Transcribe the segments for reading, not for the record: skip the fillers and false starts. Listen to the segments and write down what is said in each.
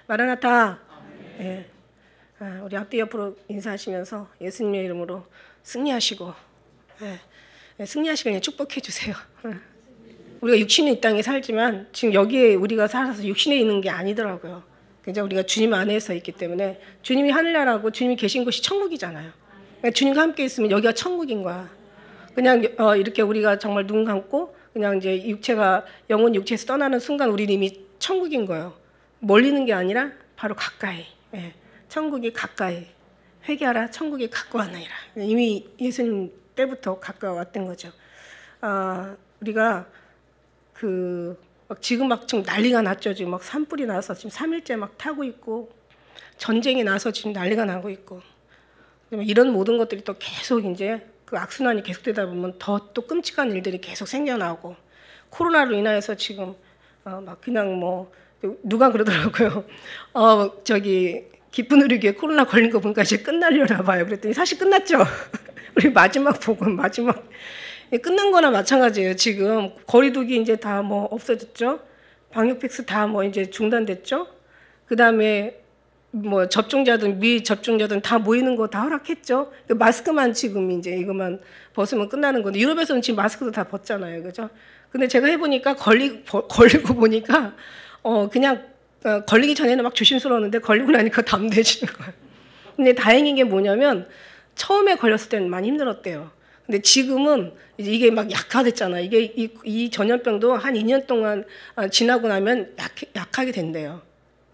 마라나타. 예. 우리 앞뒤 옆으로 인사하시면서 예수님의 이름으로 승리하시고, 승리하시길 그냥 축복해 주세요. 우리가 육신의 이 땅에 살지만 지금 여기에 우리가 살아서 육신에 있는 게 아니더라고요. 그냥 우리가 주님 안에서 있기 때문에 주님이 하늘나라고 주님이 계신 곳이 천국이잖아요. 그러니까 주님과 함께 있으면 여기가 천국인 거야. 그냥 이렇게 우리가 정말 눈 감고 그냥 이제 육체가 영혼 육체에서 떠나는 순간 우리는 이미 천국인 거예요. 멀리 있는 게 아니라 바로 가까이. 천국이 가까이. 회개하라 천국이 가까웠느니라. 이미 예수님 때부터 가까워왔던 거죠. 우리가 지금 막 좀 난리가 났죠. 지금 막 산불이 나서 지금 3일째 막 타고 있고 전쟁이 나서 지금 난리가 나고 있고 이런 모든 것들이 또 계속 이제 그 악순환이 계속되다 보면 더 또 끔찍한 일들이 계속 생겨나고 코로나로 인하여서 지금 막 그냥 뭐 누가 그러더라고요. 저기 기쁜 우리 교회 코로나 걸린 거 보니까 이제 끝나려나 봐요. 그랬더니 사실 끝났죠. 우리 마지막 복음 마지막 끝난 거나 마찬가지예요. 지금 거리두기 이제 다 뭐 없어졌죠. 방역 패스 다 뭐 이제 중단됐죠. 그다음에 뭐 접종자든 미접종자든 다 모이는 거 다 허락했죠. 마스크만 지금 이제 이것만 벗으면 끝나는 건데 유럽에서는 지금 마스크도 다 벗잖아요. 그죠? 근데 제가 해보니까 걸리고 보니까 그냥 걸리기 전에는 막 조심스러웠는데 걸리고 나니까 담대해지는 거예요. 근데 다행인 게 뭐냐면 처음에 걸렸을 때는 많이 힘들었대요. 근데 지금은 이제 이게 막 약화됐잖아요. 이게 이 전염병도 한 2년 동안 지나고 나면 약하게 된대요.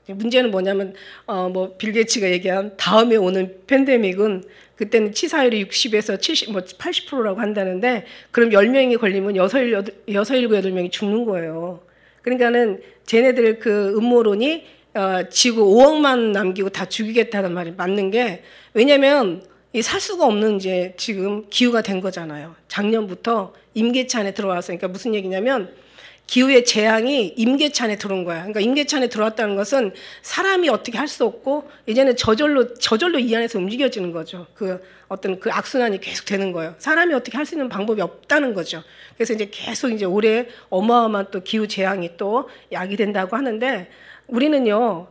문제는 뭐냐면 뭐 빌 게이츠가 얘기한 다음에 오는 팬데믹은 그때는 치사율이 60에서 70, 뭐 80%라고 한다는데 그럼 10명이 걸리면 6, 7, 8명이 죽는 거예요. 그러니까는 쟤네들 그 음모론이 지구 5억만 남기고 다 죽이겠다는 말이 맞는 게 왜냐면 이 살 수가 없는 이제 지금 기후가 된 거잖아요. 작년부터 임계차 안에 들어와서 그러니까 무슨 얘기냐면 기후의 재앙이 임계차 안에 들어온 거야. 그러니까 임계차 안에 들어왔다는 것은 사람이 어떻게 할 수 없고 이제는 저절로 이 안에서 움직여지는 거죠. 그 어떤 그 악순환이 계속 되는 거예요. 사람이 어떻게 할 수 있는 방법이 없다는 거죠. 그래서 이제 계속 이제 올해 어마어마한 또 기후 재앙이 또 야기된다고 하는데 우리는요.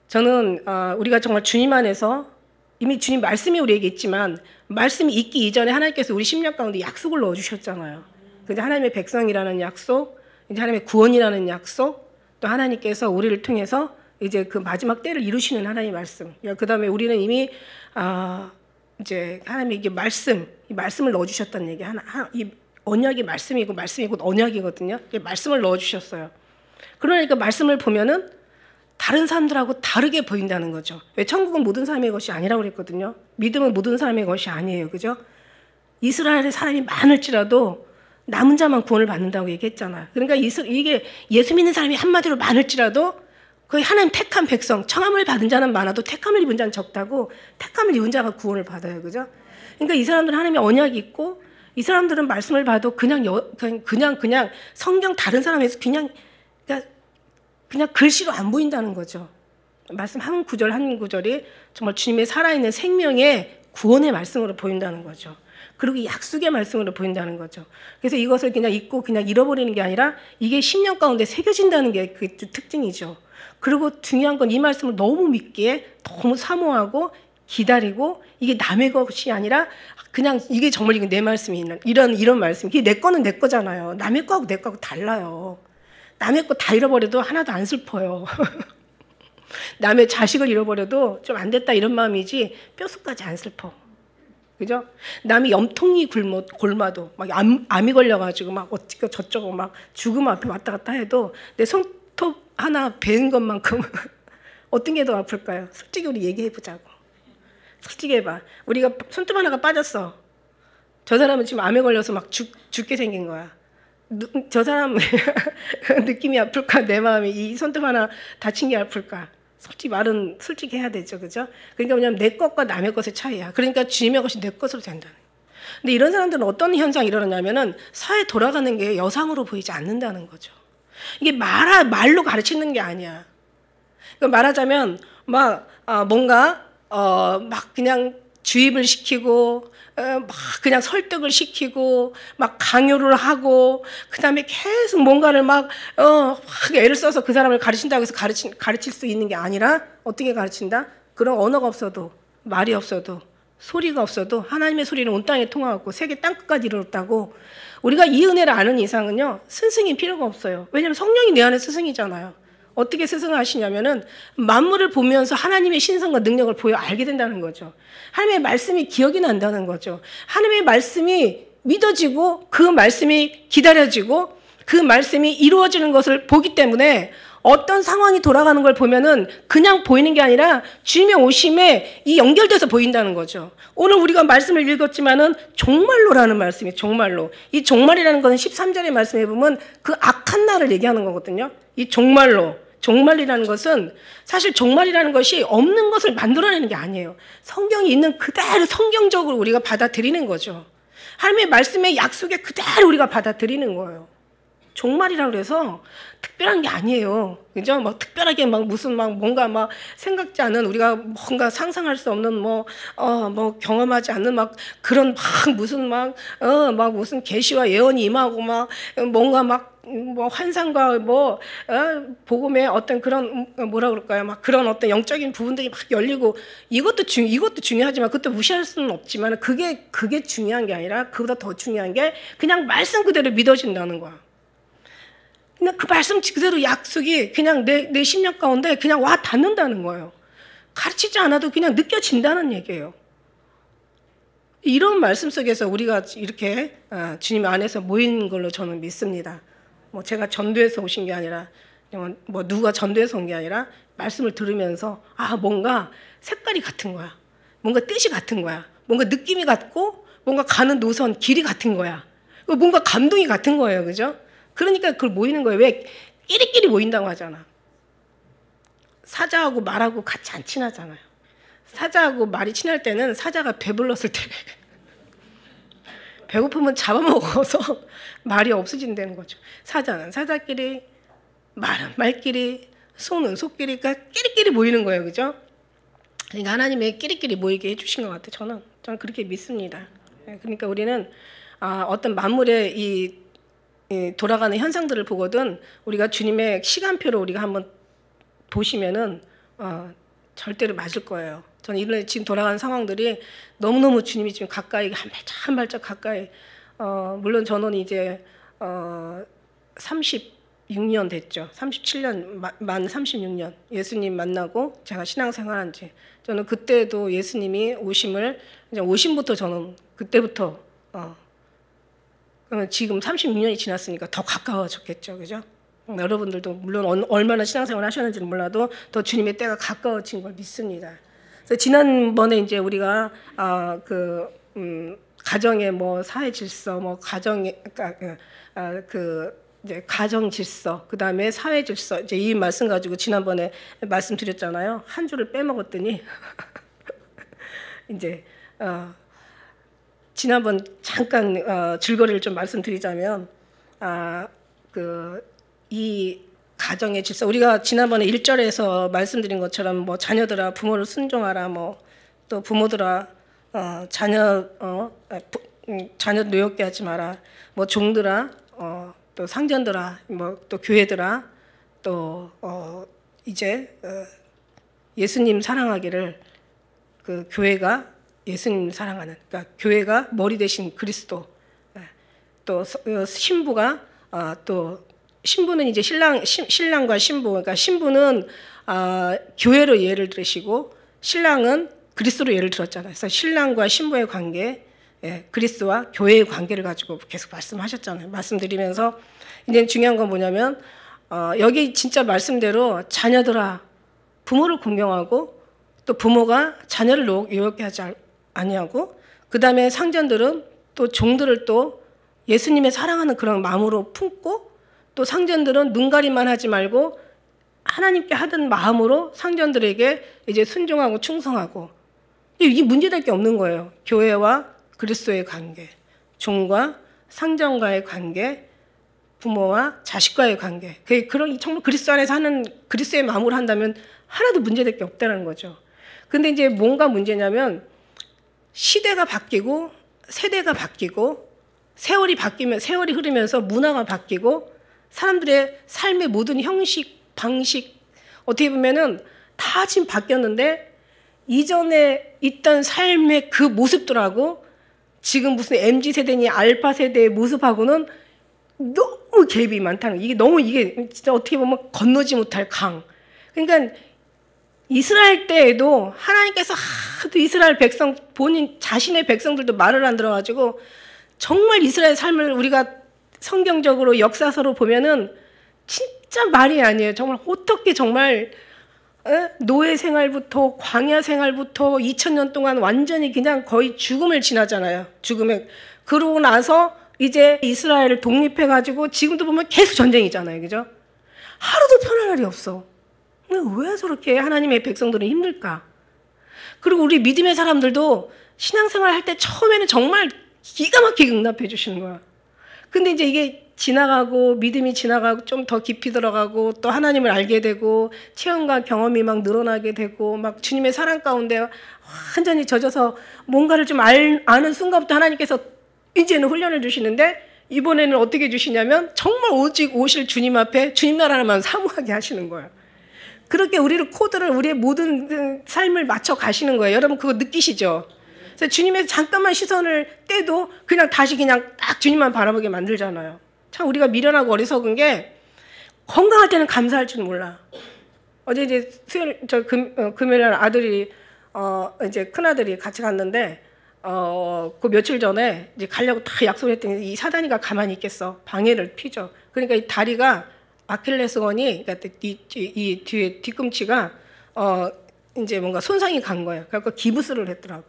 저는 우리가 정말 주님 안에서 이미 주님 말씀이 우리에게 있지만 말씀이 있기 이전에 하나님께서 우리 심령 가운데 약속을 넣어주셨잖아요. 근데 하나님의 백성이라는 약속, 이제 하나님의 구원이라는 약속, 또 하나님께서 우리를 통해서 이제 그 마지막 때를 이루시는 하나님의 말씀. 그 다음에 우리는 이미 이제 하나님의 이게 이 말씀을 넣어주셨다는 얘기. 이 언약이 말씀이고 말씀이 곧 언약이거든요. 말씀을 넣어주셨어요. 그러니까 말씀을 보면은 다른 사람들하고 다르게 보인다는 거죠. 왜 천국은 모든 사람의 것이 아니라고 그랬거든요. 믿음은 모든 사람의 것이 아니에요. 그죠? 이스라엘의 사람이 많을지라도 남은 자만 구원을 받는다고 얘기했잖아요. 그러니까 이게 예수 믿는 사람이 한마디로 많을지라도 거의 하나님 택한 백성, 청함을 받은 자는 많아도 택함을 입은 자는 적다고 택함을 입은 자가 구원을 받아요. 그죠? 그러니까 이 사람들은 하나님의 언약이 있고 이 사람들은 말씀을 봐도 그냥 성경 다른 사람에서 그냥 글씨로 안 보인다는 거죠. 말씀 한 구절 한 구절이 정말 주님의 살아있는 생명의 구원의 말씀으로 보인다는 거죠. 그리고 약속의 말씀으로 보인다는 거죠. 그래서 이것을 그냥 잊고 그냥 잃어버리는 게 아니라 이게 심령 가운데 새겨진다는 게 그 특징이죠. 그리고 중요한 건 이 말씀을 너무 믿기에 너무 사모하고 기다리고 이게 남의 것이 아니라 그냥 이게 정말 이게 내 말씀이 이런 말씀. 이게 내 거는 내 거잖아요. 남의 거하고 내 거하고 달라요. 남의 거 다 잃어버려도 하나도 안 슬퍼요. 남의 자식을 잃어버려도 좀 안 됐다 이런 마음이지 뼛속까지 안 슬퍼. 그죠? 남이 염통이 골마도 막 암이 걸려가지고 막 어찌고 저쩌고 막 죽음 앞에 왔다 갔다 해도 내 손톱 하나 베는 것만큼 어떤 게 더 아플까요? 솔직히 우리 얘기해보자고. 솔직히 해봐. 우리가 손톱 하나가 빠졌어. 저 사람은 지금 암에 걸려서 막 죽게 생긴 거야. 저 사람 느낌이 아플까? 내 마음이 이 손톱 하나 다친 게 아플까? 말은 솔직히 해야 되죠. 그죠? 그러니까 왜냐면 내 것과 남의 것의 차이야. 그러니까 주님의 것이 내 것으로 된다는 거예요. 근데 이런 사람들은 어떤 현상이 일어나냐면은 사회 돌아가는 게 여상으로 보이지 않는다는 거죠. 이게 말로 가르치는 게 아니야. 그러니까 말하자면 막 뭔가 막 그냥 주입을 시키고 막 그냥 설득을 시키고 막 강요를 하고 그다음에 계속 뭔가를 막 애를 써서 그 사람을 가르친다고 해서 가르칠 수 있는 게 아니라 어떻게 가르친다? 그런 언어가 없어도 말이 없어도 소리가 없어도 하나님의 소리는 온 땅에 통하고 세계 땅끝까지 이르렀다고. 우리가 이 은혜를 아는 이상은요 스승이 필요가 없어요. 왜냐하면 성령이 내 안에 스승이잖아요. 어떻게 스승하시냐면은 만물을 보면서 하나님의 신성과 능력을 알게 된다는 거죠. 하나님의 말씀이 기억이 난다는 거죠. 하나님의 말씀이 믿어지고 그 말씀이 기다려지고 그 말씀이 이루어지는 것을 보기 때문에 어떤 상황이 돌아가는 걸 보면은 그냥 보이는 게 아니라 주님의 오심에 이 연결돼서 보인다는 거죠. 오늘 우리가 말씀을 읽었지만은 종말로라는 말씀이 종말로. 이 종말이라는 것은 13절의 말씀에 보면 그 악한 날을 얘기하는 거거든요. 이 종말로. 종말이라는 것은 사실 종말이라는 것이 없는 것을 만들어내는 게 아니에요. 성경이 있는 그대로 성경적으로 우리가 받아들이는 거죠. 하나님의 말씀의 약속에 그대로 우리가 받아들이는 거예요. 종말이라고 해서 특별한 게 아니에요. 그죠? 막 특별하게 막 무슨 막 뭔가 막 생각지 않은 우리가 뭔가 상상할 수 없는 뭐 경험하지 않는 막 그런 막 무슨 막 무슨 계시와 예언이 임하고 막 뭔가 막 뭐 환상과 복음의 어떤 그런 뭐라 그럴까요? 막 그런 어떤 영적인 부분들이 막 열리고 이것도 중요하지만 그것도 무시할 수는 없지만 그게 중요한 게 아니라 그보다 더 중요한 게 그냥 말씀 그대로 믿어진다는 거야. 그냥 그 말씀 그대로 약속이 그냥 내 심령 가운데 그냥 와 닿는다는 거예요. 가르치지 않아도 그냥 느껴진다는 얘기예요. 이런 말씀 속에서 우리가 이렇게 주님 안에서 모인 걸로 저는 믿습니다. 뭐 제가 전도해서 오신 게 아니라 뭐 누가 전도해서 온 게 아니라 말씀을 들으면서 뭔가 색깔이 같은 거야. 뭔가 뜻이 같은 거야. 뭔가 느낌이 같고 뭔가 가는 노선 길이 같은 거야. 뭔가 감동이 같은 거예요. 그죠? 그러니까 그걸 모이는 거예요. 왜? 끼리끼리 모인다고 하잖아. 사자하고 말하고 같이 안 친하잖아요. 사자하고 말이 친할 때는 사자가 배불렀을 때 배고프면 잡아먹어서 말이 없어진다는 거죠. 사자는 사자끼리, 말은 말끼리, 소는 소끼리, 그러니까 끼리끼리 모이는 거예요. 그죠? 그러니까 하나님의 끼리끼리 모이게 해주신 것 같아요. 저는 그렇게 믿습니다. 그러니까 우리는 어떤 만물의 이 돌아가는 현상들을 보거든 우리가 주님의 시간표를 우리가 한번 보시면은 절대로 맞을 거예요. 저는 이번에 지금 돌아가는 상황들이 너무너무 주님이 지금 가까이 한 발짝 가까이 물론 저는 이제 36년 됐죠. 37년 만 36년 예수님 만나고 제가 신앙생활한 지 저는 그때도 예수님이 오심부터 저는 그때부터 그러면 지금 36년이 지났으니까 더 가까워졌겠죠. 그죠? 여러분들도 물론 얼마나 신앙생활 하셨는지는 몰라도 더 주님의 때가 가까워진 걸 믿습니다. 그래서 지난번에 이제 우리가 가정의 뭐 사회 질서, 뭐 가정의 이제 가정 질서, 그 다음에 사회 질서 이제 이 말씀 가지고 지난번에 말씀드렸잖아요. 한 줄을 빼먹었더니 이제 지난번 잠깐 줄거리를 좀 말씀드리자면 이 가정의 질서 우리가 지난번에 1절에서 말씀드린 것처럼 뭐 자녀들아 부모를 순종하라 뭐 또 부모들아 자녀 노엽게 하지 마라 뭐 종들아 또 상전들아 뭐 또 교회들아 또 이제 예수님 사랑하기를 그 교회가 예수님 사랑하는 그러니까 교회가 머리 대신 그리스도 또 신부가 또 신부는 이제 신랑과 신부 그러니까 신부는 교회로 예를 들으시고 신랑은 그리스도로 예를 들었잖아요. 그래서 신랑과 신부의 관계 그리스도와 교회의 관계를 가지고 계속 말씀하셨잖아요. 말씀드리면서 이제 중요한 건 뭐냐면 여기 진짜 말씀대로 자녀들아 부모를 공경하고 또 부모가 자녀를 노엽게 하지 아니하고 그 다음에 상전들은 또 종들을 또 예수님의 사랑하는 그런 마음으로 품고 또 상전들은 눈가림만 하지 말고 하나님께 하던 마음으로 상전들에게 이제 순종하고 충성하고 이게 문제될 게 없는 거예요. 교회와 그리스도의 관계, 종과 상전과의 관계, 부모와 자식과의 관계. 그런 정말 그리스도 안에서 하는 그리스도의 마음으로 한다면 하나도 문제될 게 없다는 거죠. 근데 이제 뭔가 문제냐면 시대가 바뀌고 세대가 바뀌고 세월이 바뀌면 세월이 흐르면서 문화가 바뀌고 사람들의 삶의 모든 형식, 방식 어떻게 보면은 다 지금 바뀌었는데 이전에 있던 삶의 그 모습들하고 지금 무슨 MZ 세대니 알파 세대의 모습하고는 너무 갭이 많다는 이게 너무 이게 진짜 어떻게 보면 건너지 못할 강. 그러니까 이스라엘 때에도 하나님께서 하도 이스라엘 백성 본인 자신의 백성들도 말을 안 들어가지고 정말 이스라엘 삶을 우리가 성경적으로 역사서로 보면은 진짜 말이 아니에요. 정말 어떻게 정말 노예 생활부터 광야 생활부터 2000년 동안 완전히 그냥 거의 죽음을 지나잖아요. 죽음에 그러고 나서 이제 이스라엘을 독립해가지고 지금도 보면 계속 전쟁이잖아요. 그죠? 하루도 편한 날이 없어. 왜 저렇게 하나님의 백성들은 힘들까? 그리고 우리 믿음의 사람들도 신앙생활 할 때 처음에는 정말 기가 막히게 응답해 주시는 거야. 근데 이제 이게 지나가고 믿음이 지나가고 좀 더 깊이 들어가고 또 하나님을 알게 되고 체험과 경험이 막 늘어나게 되고 막 주님의 사랑 가운데 완전히 젖어서 뭔가를 좀 아는 순간부터 하나님께서 이제는 훈련을 주시는데 이번에는 어떻게 주시냐면 정말 오직 오실 주님 앞에 주님 나라만 사모하게 하시는 거예요. 그렇게 우리를 코드를 우리의 모든 삶을 맞춰 가시는 거예요. 여러분 그거 느끼시죠? 그래서 주님의 잠깐만 시선을 떼도 그냥 다시 그냥 딱 주님만 바라보게 만들잖아요. 참 우리가 미련하고 어리석은 게 건강할 때는 감사할 줄 몰라. 어제 이제 수요일 금요일 날 아들이 이제 큰 아들이 같이 갔는데 그 며칠 전에 이제 가려고 다 약속을 했더니 이 사단이가 가만히 있겠어. 방해를 피죠. 그러니까 이 다리가 아킬레스건이 그러니까 이 뒤에 뒤꿈치가 이제 뭔가 손상이 간 거예요. 그래서 기부스를 했더라고.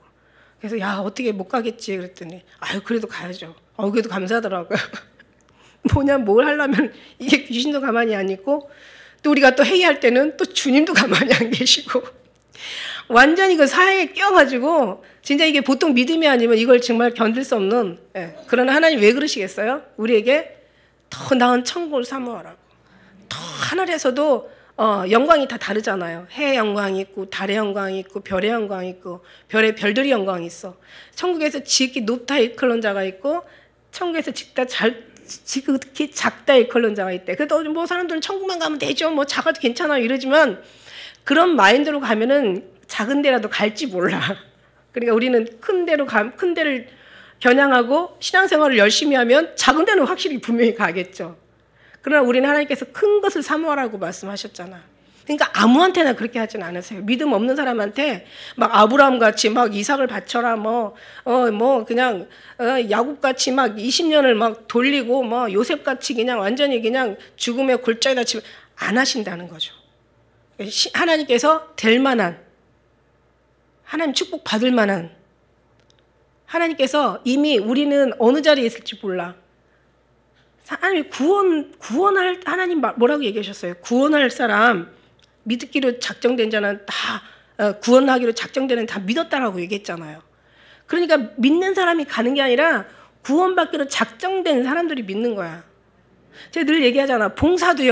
그래서 야 어떻게 못 가겠지 그랬더니 아유 그래도 가야죠. 그래도 감사하더라고요. 뭐냐 뭘 하려면 이게 귀신도 가만히 안 있고 또 우리가 또 회의할 때는 또 주님도 가만히 안 계시고 완전히 그 사회에 끼어가지고 진짜 이게 보통 믿음이 아니면 이걸 정말 견딜 수 없는 그러나 하나님 왜 그러시겠어요? 우리에게 더 나은 천국을 사모하라고. 더 하늘에서도 영광이 다 다르잖아요. 해의 영광이 있고 달의 영광이 있고 별의 영광이 있고 별들이 영광이 있어. 천국에서 지극히 높다 일컬는 자가 있고 천국에서 지극히 작다 일컬는 자가 있대. 그래도 뭐 사람들은 천국만 가면 되죠. 뭐 작아도 괜찮아요 이러지만 그런 마인드로 가면은 작은 데라도 갈지 몰라. 그러니까 우리는 큰 데를 겨냥하고 신앙생활을 열심히 하면 작은 데는 확실히 분명히 가겠죠. 그러나 우리는 하나님께서 큰 것을 사모하라고 말씀하셨잖아. 그러니까 아무한테나 그렇게 하진 않으세요. 믿음 없는 사람한테 막 아브라함 같이 막 이삭을 바쳐라 그냥 야곱 같이 막 20년을 막 돌리고 뭐 요셉 같이 그냥 완전히 그냥 죽음의 골짜기다 치면 안 하신다는 거죠. 하나님께서 될 만한 하나님 축복 받을 만한 하나님께서 이미 우리는 어느 자리에 있을지 몰라. 하나님 구원할 하나님 뭐라고 얘기하셨어요? 구원할 사람 믿기로 작정된 자는 다 구원하기로 작정되는 다 믿었다라고 얘기했잖아요. 그러니까 믿는 사람이 가는 게 아니라 구원받기로 작정된 사람들이 믿는 거야. 제가 늘 얘기하잖아. 봉사도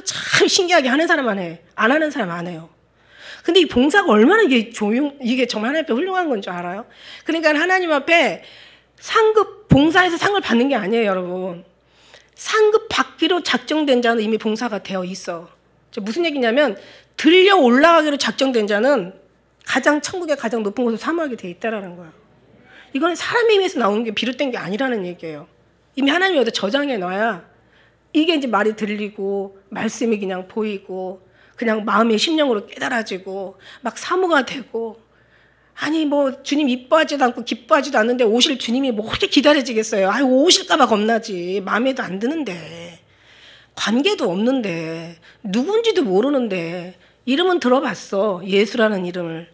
참 신기하게 하는 사람만 해. 안 하는 사람 안 해요. 근데 이 봉사가 얼마나 이게 정말 하나님 앞에 훌륭한 건 줄 알아요? 그러니까 하나님 앞에 봉사해서 상을 받는 게 아니에요, 여러분. 상급 받기로 작정된 자는 이미 봉사가 되어 있어. 무슨 얘기냐면 들려 올라가기로 작정된 자는 천국의 가장 높은 곳을 사모하게 돼 있다라는 거야. 이건 사람의 힘에서 나오는 게 비롯된 게 아니라는 얘기예요. 이미 하나님이 어디 저장해 놔야 이게 이제 말이 들리고 말씀이 그냥 보이고 그냥 마음의 심령으로 깨달아지고 막 사모가 되고 아니 뭐 주님 이뻐하지도 않고 기뻐하지도 않는데 오실 주님이 뭐 그렇게 기다려지겠어요. 아유 오실까봐 겁나지. 마음에도 안 드는데 관계도 없는데 누군지도 모르는데 이름은 들어봤어. 예수라는 이름을.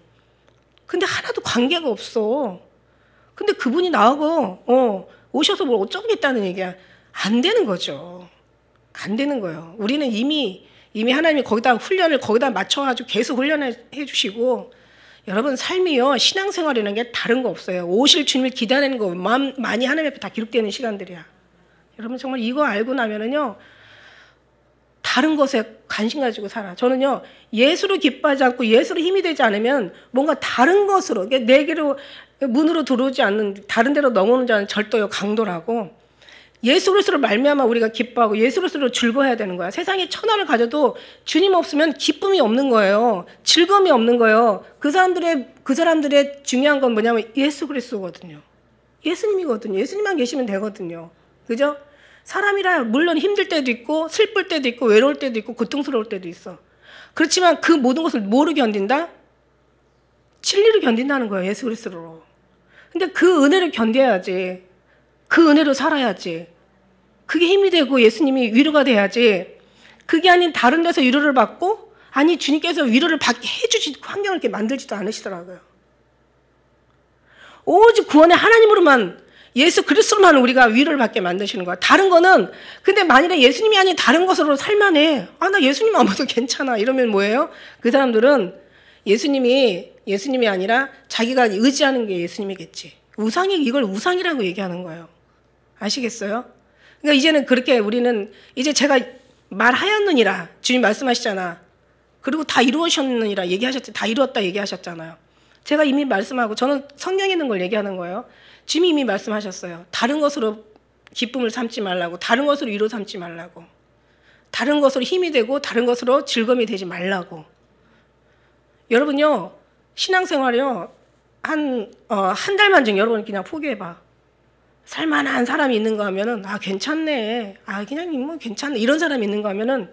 근데 하나도 관계가 없어. 근데 그분이 나하고 오셔서 뭘 어쩌겠다는 얘기야. 안 되는 거죠. 안 되는 거예요. 우리는 이미 하나님이 거기다 맞춰가지고 계속 훈련해 주시고 여러분 삶이요 신앙생활이라는 게 다른 거 없어요. 오실 주님을 기다리는 거 많이 하나님 앞에 다 기록되는 시간들이야. 여러분 정말 이거 알고 나면은요 다른 것에 관심 가지고 살아. 저는요 예수로 기뻐하지 않고 예수로 힘이 되지 않으면 뭔가 다른 것으로 내게로 문으로 들어오지 않는, 다른 데로 넘어오는 자는 절도요 강도라고. 예수 그리스도로 말미암아 우리가 기뻐하고 예수 그리스도로 즐거워해야 되는 거야. 세상에 천하를 가져도 주님 없으면 기쁨이 없는 거예요. 즐거움이 없는 거예요. 그 사람들의 중요한 건 뭐냐면 예수 그리스도거든요. 예수님이거든요. 예수님만 계시면 되거든요. 그죠? 사람이라 물론 힘들 때도 있고 슬플 때도 있고 외로울 때도 있고 고통스러울 때도 있어. 그렇지만 그 모든 것을 뭐로 견딘다? 진리로 견딘다는 거예요. 예수 그리스도로. 근데 그 은혜를 견뎌야지. 그 은혜로 살아야지. 그게 힘이 되고 예수님이 위로가 돼야지. 그게 아닌 다른 데서 위로를 받고, 아니 주님께서 위로를 받게 해주지 환경을 이렇게 만들지도 않으시더라고요. 오직 구원의 하나님으로만, 예수 그리스도로만 우리가 위로를 받게 만드시는 거야. 다른 거는, 근데 만일에 예수님이 아닌 다른 것으로 살만해. 아, 나 예수님 안 봐도 괜찮아. 이러면 뭐예요? 그 사람들은 예수님이 아니라 자기가 의지하는 게 예수님이겠지. 이걸 우상이라고 얘기하는 거예요. 아시겠어요? 그러니까 이제는 그렇게 우리는, 이제 제가 말하였느니라 주님 말씀하시잖아. 그리고 다 이루셨느니라 얘기하셨지. 다 이루었다 얘기하셨잖아요. 제가 이미 말씀하고, 저는 성경에 있는 걸 얘기하는 거예요. 주님이 이미 말씀하셨어요. 다른 것으로 기쁨을 삼지 말라고, 다른 것으로 위로 삼지 말라고, 다른 것으로 힘이 되고 다른 것으로 즐거움이 되지 말라고. 여러분요, 신앙생활이요, 한 달만 좀 여러분 그냥 포기해봐. 살만한 사람이 있는 거 하면은, 아, 괜찮네. 아, 그냥 뭐 괜찮네. 이런 사람이 있는 거 하면은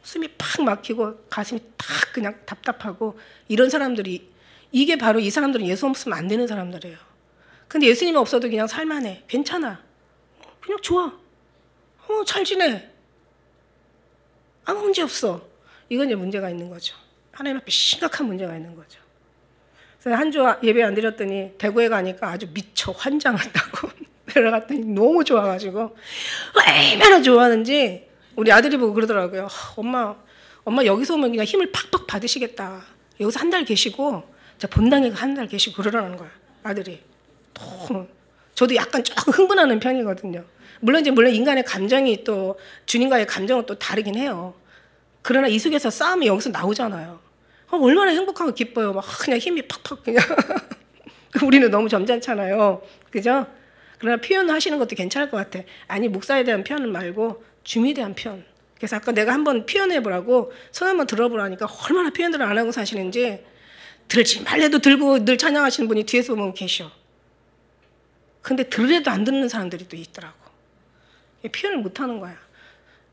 숨이 팍 막히고 가슴이 탁 그냥 답답하고, 이런 사람들이, 이게 바로 이 사람들은 예수 없으면 안 되는 사람들이에요. 근데 예수님 없어도 그냥 살만해. 괜찮아. 그냥 좋아. 잘 지내. 아무 문제 없어. 이건 이제 문제가 있는 거죠. 하나님 앞에 심각한 문제가 있는 거죠. 그래서 한 주 예배 안 드렸더니 대구에 가니까 아주 미쳐 환장한다고 내려갔더니 너무 좋아가지고 얼마나 좋아하는지 우리 아들이 보고 그러더라고요. 엄마 여기서 오면 그냥 힘을 팍팍 받으시겠다. 여기서 한 달 계시고 본당에 한 달 계시고 그러라는 거야, 아들이. 저도 약간 조금 흥분하는 편이거든요. 물론 인간의 감정이 또 주님과의 감정은 또 다르긴 해요. 그러나 이 속에서 싸움이 여기서 나오잖아요. 얼마나 행복하고 기뻐요. 막 그냥 힘이 팍팍 그냥. 우리는 너무 점잖잖아요. 그죠? 그러나 표현하시는 것도 괜찮을 것 같아. 아니, 목사에 대한 표현은 말고 주님에 대한 표현. 그래서 아까 내가 한번 표현해보라고 손 한번 들어보라니까 얼마나 표현들을 안 하고 사시는지. 들지 말래도 들고 늘 찬양하시는 분이 뒤에서 보면 계셔. 근데 들으래도 안 듣는 사람들이 또 있더라고. 표현을 못하는 거야.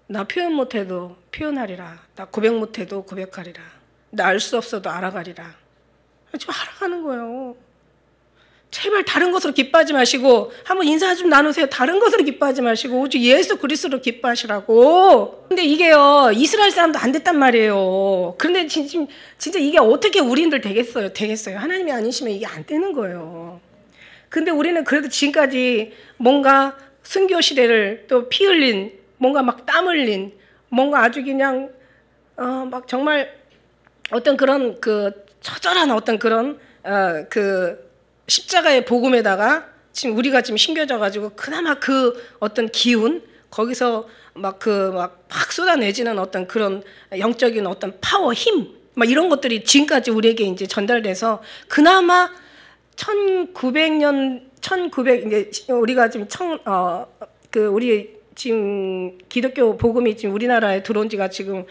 나 표현 못해도 표현하리라. 나 고백 못해도 고백하리라. 나 알 수 없어도 알아가리라. 좀 알아가는 거예요. 제발 다른 것으로 기뻐하지 마시고, 한번 인사 좀 나누세요. 다른 것으로 기뻐하지 마시고 오직 예수 그리스도로 기뻐하시라고. 근데 이게요, 이스라엘 사람도 안 됐단 말이에요. 그런데 진짜 이게 어떻게 우리인들 되겠어요? 하나님이 아니시면 이게 안 되는 거예요. 근데 우리는 그래도 지금까지 뭔가 순교 시대를 또 피 흘린, 뭔가 막 땀 흘린, 뭔가 아주 그냥 막 정말 어떤 그런 그 처절한 어떤 그런 그 십자가의 복음에다가 지금 우리가 지금 심겨져 가지고 그나마 그 어떤 기운, 거기서 막 쏟아내지는 어떤 그런 영적인 어떤 파워, 힘, 막 이런 것들이 지금까지 우리에게 이제 전달돼서 그나마 1900 이제 우리가 지금 우리 지금 기독교 복음이 지금 우리나라에 들어온 지가 지금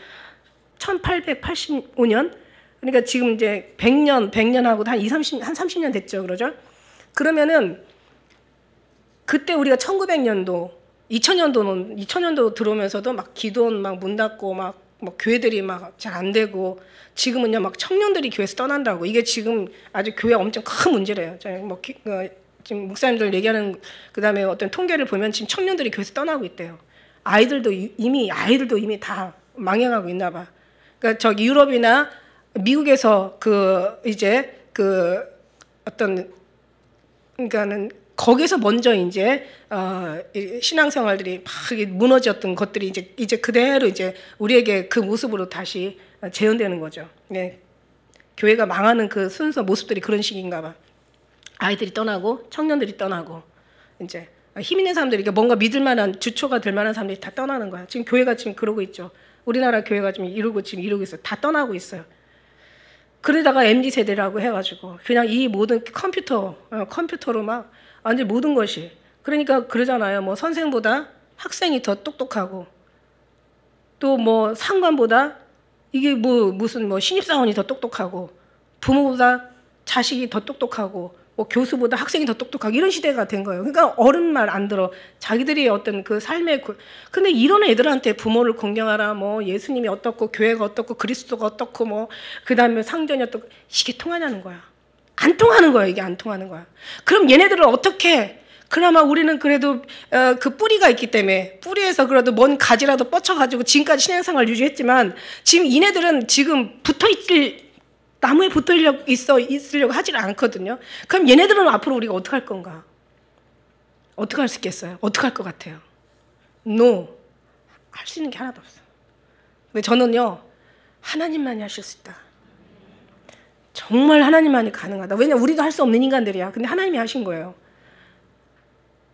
1885년, 그러니까 지금 이제 100년하고 한 30년 됐죠. 그러죠? 그러면은 그때 우리가 1900년도, 2000년도 들어오면서도 막 기도원 막 문 닫고 막 교회들이 막 잘 안 되고, 지금은요 막 청년들이 교회에서 떠난다고. 이게 지금 아주 교회 엄청 큰 문제래요. 지금 목사님들 얘기하는, 그다음에 어떤 통계를 보면 지금 청년들이 교회에서 떠나고 있대요. 아이들도 이미 다 망해가고 있나 봐. 그러니까 저기 유럽이나 미국에서 그러니까는 거기서 먼저 이제 신앙생활들이 막 무너졌던 것들이 이제 그대로 이제 우리에게 그 모습으로 다시 재현되는 거죠. 네. 교회가 망하는 그 순서 모습들이 그런 식인가 봐. 아이들이 떠나고 청년들이 떠나고 이제 힘 있는 사람들이, 뭔가 믿을 만한 주초가 될 만한 사람들이 다 떠나는 거야. 지금 교회가 지금 그러고 있죠. 우리나라 교회가 지금 이러고 있어요. 다 떠나고 있어요. 그러다가 MZ세대라고 해가지고 그냥 이 모든 컴퓨터로 막 완전 모든 것이, 그러니까 그러잖아요. 뭐 선생보다 학생이 더 똑똑하고, 또 뭐 상관보다 이게 뭐 무슨 뭐 신입사원이 더 똑똑하고, 부모보다 자식이 더 똑똑하고, 뭐 교수보다 학생이 더 똑똑하고, 이런 시대가 된 거예요. 그러니까 어른 말 안 들어. 자기들이 어떤 그 삶의 근데 이런 애들한테 부모를 공경하라, 뭐 예수님이 어떻고 교회가 어떻고 그리스도가 어떻고 뭐 그다음에 상전이 어떻고, 이게 통하냐는 거야. 안 통하는 거야. 이게 안 통하는 거야. 그럼 얘네들을 어떻게, 그나마 우리는 그래도 그 뿌리가 있기 때문에 뿌리에서 그래도 뭔 가지라도 뻗쳐가지고 지금까지 신앙생활 유지했지만, 지금 얘네들은 지금 붙어있을, 나무에 있으려고 하질 않거든요. 그럼 얘네들은 앞으로 우리가 어떻게 할 건가? 어떻게 할 수 있겠어요? 어떻게 할 것 같아요? No. 할 수 있는 게 하나도 없어. 근데 저는요, 하나님만이 하실 수 있다. 정말 하나님만이 가능하다. 왜냐면 우리도 할 수 없는 인간들이야. 근데 하나님이 하신 거예요.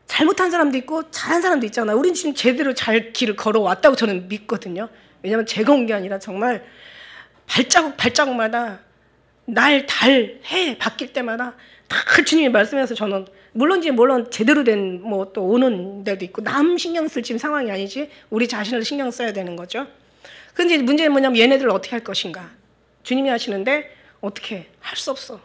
잘못한 사람도 있고 잘한 사람도 있잖아요. 우린 지금 제대로 잘 길을 걸어왔다고 저는 믿거든요. 왜냐면 제가 온 게 아니라 정말 발자국마다 날, 달, 해 바뀔 때마다 다 주님이 말씀해서, 저는 물론 제대로 된 뭐 또 오는 데도 있고, 남 신경 쓸 지금 상황이 아니지 우리 자신을 신경 써야 되는 거죠. 근데 문제는 뭐냐면 얘네들을 어떻게 할 것인가. 주님이 하시는데 어떻게 할 수 없어.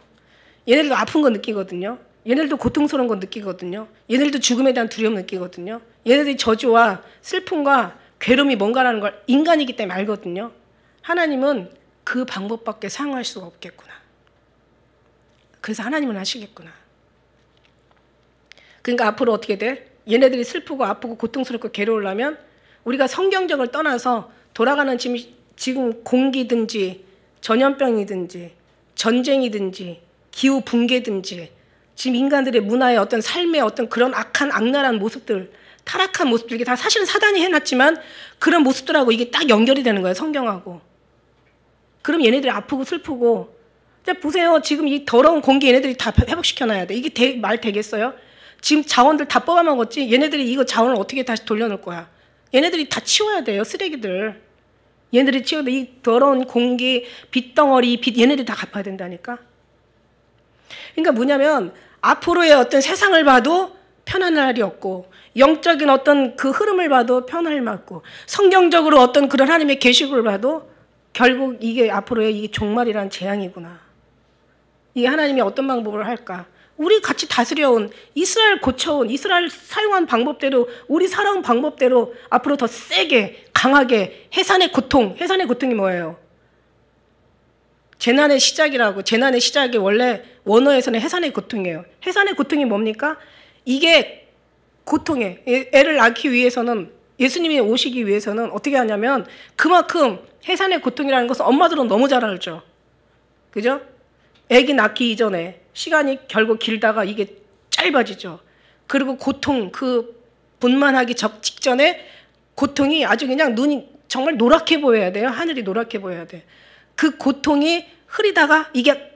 얘네들도 아픈 거 느끼거든요. 얘네들도 고통스러운 거 느끼거든요. 얘네들도 죽음에 대한 두려움 느끼거든요. 얘네들이 저주와 슬픔과 괴로움이 뭔가라는 걸 인간이기 때문에 알거든요. 하나님은 그 방법밖에 사용할 수가 없겠구나. 그래서 하나님은 하시겠구나. 그러니까 앞으로 어떻게 돼? 얘네들이 슬프고 아프고 고통스럽고 괴로우려면 우리가 성경적을 떠나서 돌아가는 지금 공기든지 전염병이든지 전쟁이든지 기후 붕괴든지 지금 인간들의 문화의 어떤 삶의 어떤 그런 악랄한 모습들, 타락한 모습들, 이게 다 사실은 사단이 해놨지만 그런 모습들하고 이게 딱 연결이 되는 거예요. 성경하고. 그럼 얘네들이 아프고 슬프고, 보세요. 지금 이 더러운 공기 얘네들이 다 회복시켜놔야 돼. 이게 말 되겠어요? 지금 자원들 다 뽑아먹었지? 얘네들이 이거 자원을 어떻게 다시 돌려놓을 거야? 얘네들이 다 치워야 돼요. 쓰레기들. 얘네들이 치워야 돼. 이 더러운 공기, 빚덩어리, 빚 얘네들이 다 갚아야 된다니까? 그러니까 뭐냐면 앞으로의 어떤 세상을 봐도 편안할 날이 없고, 영적인 어떤 그 흐름을 봐도 편할 날 없고, 성경적으로 어떤 그런 하나님의 계시록을 봐도 결국 이게 앞으로의 이 종말이란 재앙이구나. 이게 하나님이 어떤 방법을 할까? 우리 같이 다스려온, 이스라엘 고쳐온, 이스라엘 사용한 방법대로, 우리 살아온 방법대로 앞으로 더 세게, 강하게 해산의 고통이 뭐예요? 재난의 시작이라고. 재난의 시작이 원래 원어에서는 해산의 고통이에요. 해산의 고통이 뭡니까? 이게 고통에, 애를 낳기 위해서는, 예수님이 오시기 위해서는 어떻게 하냐면 그만큼 해산의 고통이라는 것은 엄마들은 너무 잘 알죠. 그죠? 애기 낳기 이전에 시간이 결국 길다가 이게 짧아지죠. 그리고 고통, 그 분만하기 직전에 고통이 아주 그냥 눈이 정말 노랗게 보여야 돼요. 하늘이 노랗게 보여야 돼. 그 고통이 흐리다가 이게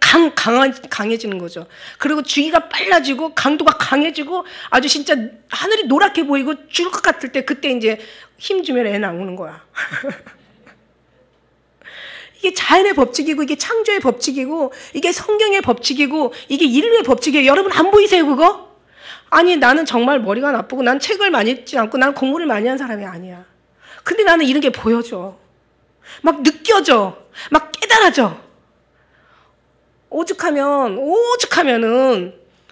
강해지는 거죠. 그리고 주기가 빨라지고 강도가 강해지고 아주 진짜 하늘이 노랗게 보이고 죽을 것 같을 때, 그때 이제 힘주면 애 나오는 거야. 이게 자연의 법칙이고, 이게 창조의 법칙이고, 이게 성경의 법칙이고, 이게 인류의 법칙이에요. 여러분 안 보이세요 그거? 아니 나는 정말 머리가 나쁘고 난 책을 많이 읽지 않고 난 공부를 많이 한 사람이 아니야. 근데 나는 이런 게 보여져. 막 느껴져. 막 깨달아져. 오죽하면은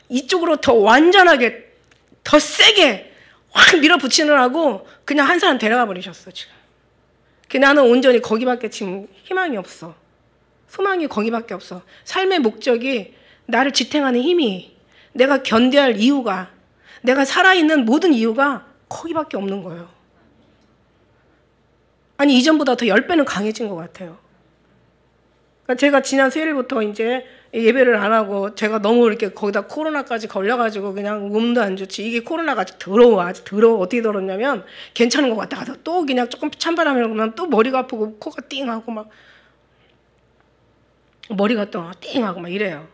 이쪽으로 더 완전하게, 더 세게 확 밀어붙이느라고 그냥 한 사람 데려가 버리셨어 지금. 나는 온전히 거기밖에 지금 희망이 없어. 소망이 거기밖에 없어. 삶의 목적이, 나를 지탱하는 힘이, 내가 견뎌야 할 이유가, 내가 살아있는 모든 이유가 거기밖에 없는 거예요. 아니 이전보다 더 10배는 강해진 것 같아요. 그러니까 제가 지난 수요일부터 이제 예배를 안 하고, 제가 너무 이렇게 거기다 코로나까지 걸려가지고 그냥 몸도 안 좋지. 이게 코로나가 아주 더러워. 어떻게 더럽냐면 괜찮은 것 같다가 또 그냥 조금 찬바람이 오면 또 머리가 아프고 코가 띵하고 막 머리가 또 띵하고 막 이래요.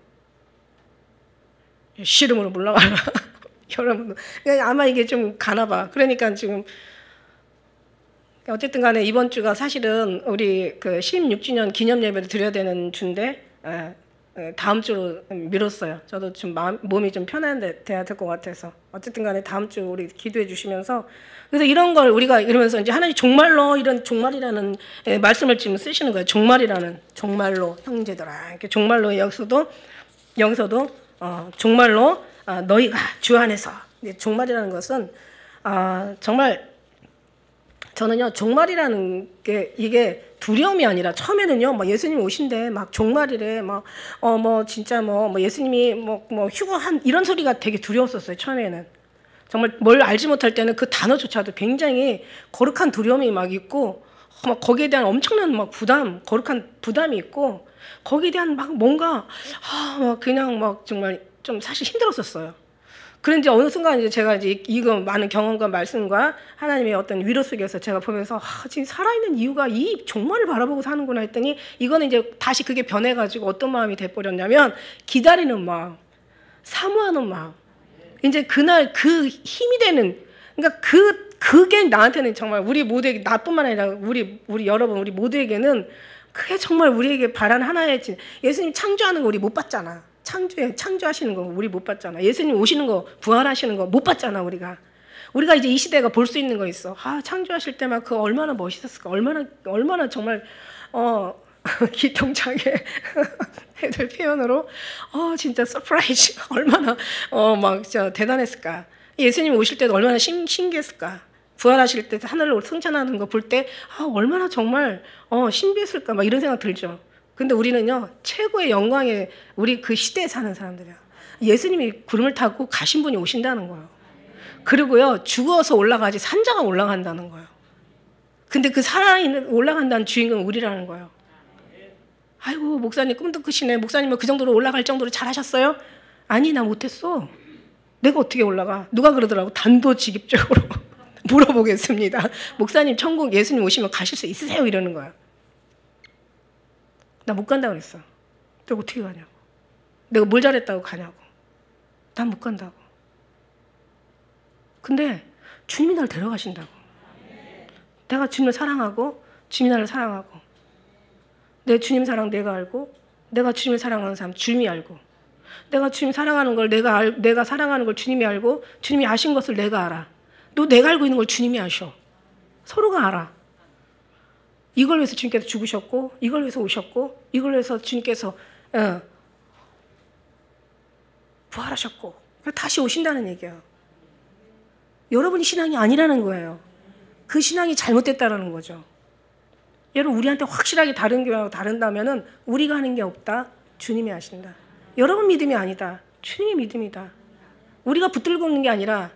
시름으로 물러가라. 여러분 아마 이게 좀 가나 봐. 그러니까 지금 어쨌든 간에 이번 주가 사실은 우리 그 16주년 기념 예배를 드려야 되는 주인데, 다음 주로 미뤘어요. 저도 좀 몸이 좀 편한데 돼야 될 것 같아서. 어쨌든 간에 다음 주 우리 기도해 주시면서, 그래서 이런 걸 우리가 이러면서 이제 하나님 정말로, 이런 종말이라는 말씀을 지금 쓰시는 거예요. 종말이라는, 정말로 형제들아, 이렇게 종말로 여기서도 정말로 너희가 주 안에서. 종말이라는 것은 정말 저는요, 종말이라는 게 이게 두려움이 아니라, 처음에는요, 막 예수님 오신대, 막 종말이래, 막 진짜 예수님이 휴거한, 이런 소리가 되게 두려웠었어요. 처음에는 정말 뭘 알지 못할 때는 그 단어조차도 굉장히 거룩한 두려움이 막 있고, 막 거기에 대한 엄청난 막 거룩한 부담이 있고, 거기에 대한 막 뭔가 막 그냥 막 정말 좀 사실 힘들었었어요. 그런데 어느 순간 이제 제가 이제 이거 많은 경험과 말씀과 하나님의 어떤 위로 속에서 제가 보면서 지금 살아있는 이유가 이 종말을 바라보고 사는구나 했더니, 이거는 이제 다시 그게 변해가지고 어떤 마음이 돼버렸냐면, 기다리는 마음, 사모하는 마음. 이제 그날 그 힘이 되는, 그러니까 그게 나한테는 정말 우리 모두에게, 나뿐만 아니라 우리 여러분, 우리 모두에게는 그게 정말 우리에게 바란 하나의, 예수님 창조하는 거 우리 못 봤잖아. 창조하시는 거 우리 못 봤잖아. 예수님 오시는 거, 부활하시는 거 못 봤잖아. 우리가 이제 이 시대가 볼 수 있는 거 있어. 창조하실 때만 그 얼마나 멋있었을까. 얼마나 정말 기통차게 애들 표현으로 진짜 서프라이즈, 얼마나 막 대단했을까. 예수님 오실 때도 얼마나 신기했을까. 부활하실 때 하늘로 승천하는 거 볼 때 얼마나 정말 신비했을까, 막 이런 생각 들죠. 근데 우리는요, 최고의 영광에 우리 그 시대에 사는 사람들이야. 예수님이 구름을 타고 가신 분이 오신다는 거예요. 그리고요, 죽어서 올라가지 산자가 올라간다는 거예요. 근데 그 살아있는 올라간다는 주인공은 우리라는 거예요. 아이고, 목사님 꿈도 크시네. 목사님은 그 정도로 올라갈 정도로 잘하셨어요? 아니, 나 못했어. 내가 어떻게 올라가? 누가 그러더라고. 단도직입적으로 물어보겠습니다. 목사님 천국 예수님 오시면 가실 수 있으세요? 이러는 거야. 나 못 간다고 그랬어. 내가 어떻게 가냐고. 내가 뭘 잘했다고 가냐고. 난 못 간다고. 근데 주님이 날 데려가신다고. 내가 주님을 사랑하고 주님이 나를 사랑하고, 내 주님 사랑 내가 알고, 내가 주님을 사랑하는 사람 주님이 알고, 내가 주님 사랑하는 걸 내가 사랑하는 걸 주님이 알고, 주님이 아신 것을 내가 알아. 또 내가 알고 있는 걸 주님이 아셔. 서로가 알아. 이걸 위해서 주님께서 죽으셨고, 이걸 위해서 오셨고, 이걸 위해서 주님께서 부활하셨고, 다시 오신다는 얘기예요. 여러분이 신앙이 아니라는 거예요. 그 신앙이 잘못됐다는 거죠. 여러분, 우리한테 확실하게 다른 교회하고 다른다면은 우리가 하는 게 없다. 주님이 하신다. 여러분 믿음이 아니다. 주님의 믿음이다. 우리가 붙들고 있는 게 아니라,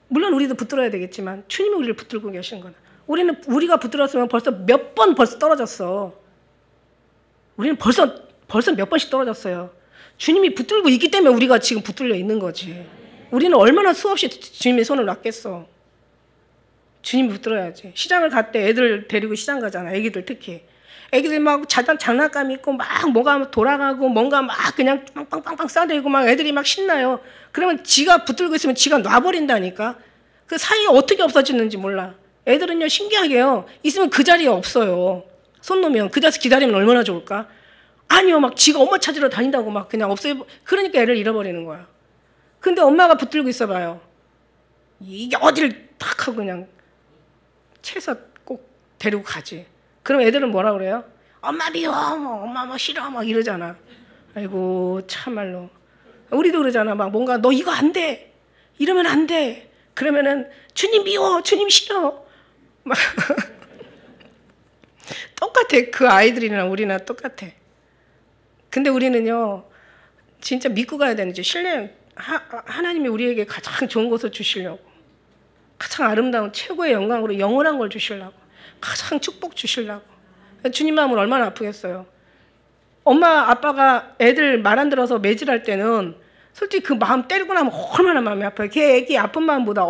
물론 우리도 붙들어야 되겠지만 주님이 우리를 붙들고 계신 거다. 우리가 붙들었으면 벌써 몇 번 떨어졌어. 우리는 벌써 몇 번씩 떨어졌어요. 주님이 붙들고 있기 때문에 우리가 지금 붙들려 있는 거지. 우리는 얼마나 수없이 주님의 손을 놨겠어. 주님 붙들어야지. 시장을 갈 때 애들 데리고 시장 가잖아. 애기들 특히. 애기들 막 장난감 있고 막 뭐가 돌아가고 뭔가 막 그냥 빵빵빵빵 싸대고 막 애들이 막 신나요. 그러면 지가 붙들고 있으면 지가 놔버린다니까. 그 사이에 어떻게 없어지는지 몰라. 애들은요, 신기하게요, 있으면 그 자리에 없어요. 손 놓으면 그 자리에서 기다리면 얼마나 좋을까? 아니요, 막 지가 엄마 찾으러 다닌다고 막 그냥 없어요. 그러니까 애를 잃어버리는 거야. 근데 엄마가 붙들고 있어봐요. 이게 어디를 딱 하고 그냥 채서 꼭 데리고 가지. 그럼 애들은 뭐라 그래요? 엄마 미워, 엄마 뭐 싫어, 막 이러잖아. 아이고, 참말로. 우리도 그러잖아. 막 뭔가 너 이거 안 돼. 이러면 안 돼. 그러면은 주님 미워, 주님 싫어. 막 똑같아. 그 아이들이랑 우리나 똑같아. 근데 우리는요, 진짜 믿고 가야 되는, 하나님이 우리에게 가장 좋은 것을 주시려고, 가장 아름다운 최고의 영광으로 영원한 걸 주시려고, 가장 축복 주시려고. 주님 마음은 얼마나 아프겠어요. 엄마 아빠가 애들 말 안 들어서 매질할 때는 솔직히 그 마음 때리고 나면 얼마나 마음이 아파요. 걔 애기 아픈 마음보다,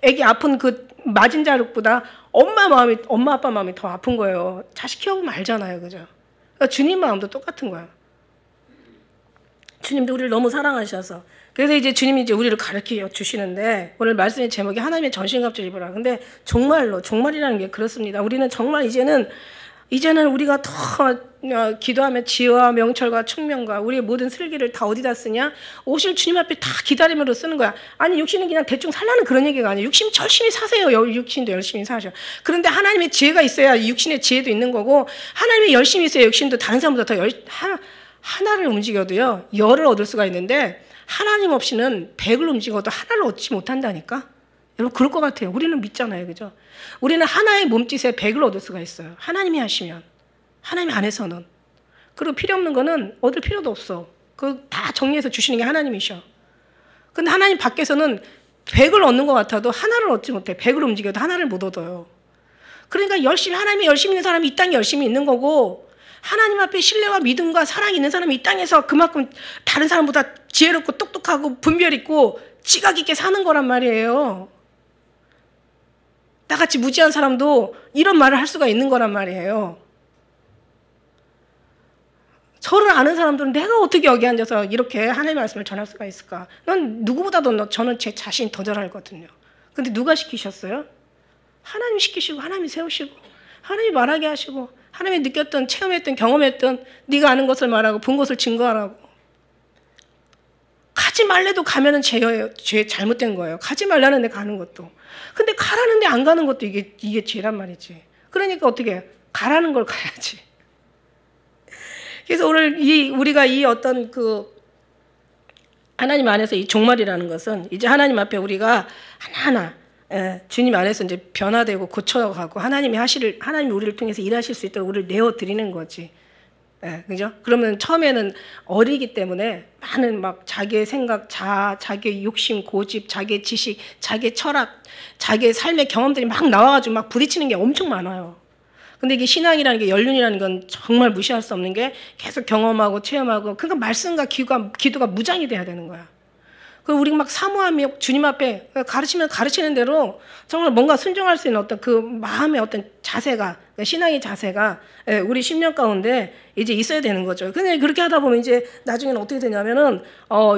애기 아픈 그 맞은 자룩보다 엄마 아빠 마음이 더 아픈 거예요. 자식 키워보면 알잖아요. 그죠? 그러니까 주님 마음도 똑같은 거야. 주님도 우리를 너무 사랑하셔서. 그래서 이제 주님이 이제 우리를 가르쳐 주시는데, 오늘 말씀의 제목이 하나님의 전신갑주를 입으라. 근데 정말이라는 게 그렇습니다. 우리는 정말 이제는 우리가 더 기도하면 지혜와 명철과 총명과 우리의 모든 슬기를 다 어디다 쓰냐? 오실 주님 앞에 다 기다림으로 쓰는 거야. 아니 육신은 그냥 대충 살라는 그런 얘기가 아니에요. 육신 열심히 사세요. 육신도 열심히 사셔. 그런데 하나님의 지혜가 있어야 육신의 지혜도 있는 거고, 하나님의 열심히 있어야 육신도 다른 사람보다 더 하나를 움직여도요 10을 얻을 수가 있는데, 하나님 없이는 100을 움직여도 하나를 얻지 못한다니까. 여러분 그럴 것 같아요. 우리는 믿잖아요, 그죠? 우리는 하나의 몸짓에 100을 얻을 수가 있어요. 하나님이 하시면, 하나님 안에서는. 그리고 필요 없는 거는 얻을 필요도 없어. 그 다 정리해서 주시는 게 하나님이셔. 근데 하나님 밖에서는 100을 얻는 것 같아도 하나를 얻지 못해. 100을 움직여도 하나를 못 얻어요. 그러니까 열심히, 하나님이 열심히 있는 사람이 이 땅에 열심히 있는 거고, 하나님 앞에 신뢰와 믿음과 사랑이 있는 사람이 이 땅에서 그만큼 다른 사람보다 지혜롭고 똑똑하고 분별 있고 지각 있게 사는 거란 말이에요. 나같이 무지한 사람도 이런 말을 할 수가 있는 거란 말이에요. 저를 아는 사람들은 내가 어떻게 여기 앉아서 이렇게 하나님의 말씀을 전할 수가 있을까? 난 누구보다도 저는 제 자신이 더 잘 알거든요. 근데 누가 시키셨어요? 하나님 시키시고, 하나님이 세우시고, 하나님이 말하게 하시고, 하나님이 느꼈던, 체험했던, 경험했던 네가 아는 것을 말하고 본 것을 증거하라고. 가지 말래도 가면은 죄 잘못된 거예요. 가지 말라는데 가는 것도. 근데 가라는데 안 가는 것도 이게 죄란 말이지. 그러니까 어떻게 가라는 걸 가야지. 그래서 오늘 우리가 이 어떤 하나님 안에서 이 종말이라는 것은 이제 하나님 앞에 우리가 하나하나 주님 안에서 이제 변화되고 고쳐가고 하나님이 우리를 통해서 일하실 수 있도록 우리를 내어 드리는 거지. 그죠? 그러면 처음에는 어리기 때문에 많은 막 자기의 생각, 자기의 욕심, 고집, 자기의 지식, 자기의 철학, 자기의 삶의 경험들이 막 나와가지고 막 부딪히는 게 엄청 많아요. 근데 이게 신앙이라는 게, 연륜이라는 건 정말 무시할 수 없는 게 계속 경험하고 체험하고, 그러니까 말씀과 기도가 무장이 돼야 되는 거야. 그리고 우리가 막 사모하며 주님 앞에 가르치는 대로 정말 뭔가 순종할 수 있는 어떤 그 마음의 어떤 자세가, 신앙의 자세가 우리 10년 가운데 이제 있어야 되는 거죠. 근데 그렇게 하다 보면 이제 나중에는 어떻게 되냐면은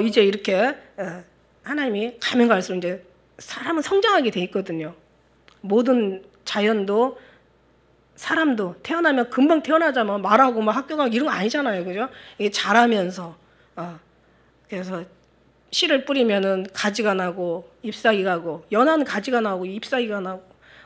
이제 이렇게 하나님이 가면 갈수록 이제 사람은 성장하게 돼 있거든요. 모든 자연도 사람도 태어나면 금방 태어나자마자 말하고 막 학교 가고 이런 거 아니잖아요, 그죠? 이게 자라면서 그래서 씨를 뿌리면은 가지가 나고 잎사귀가 나고, 연하는 가지가 나고 잎사귀가 나고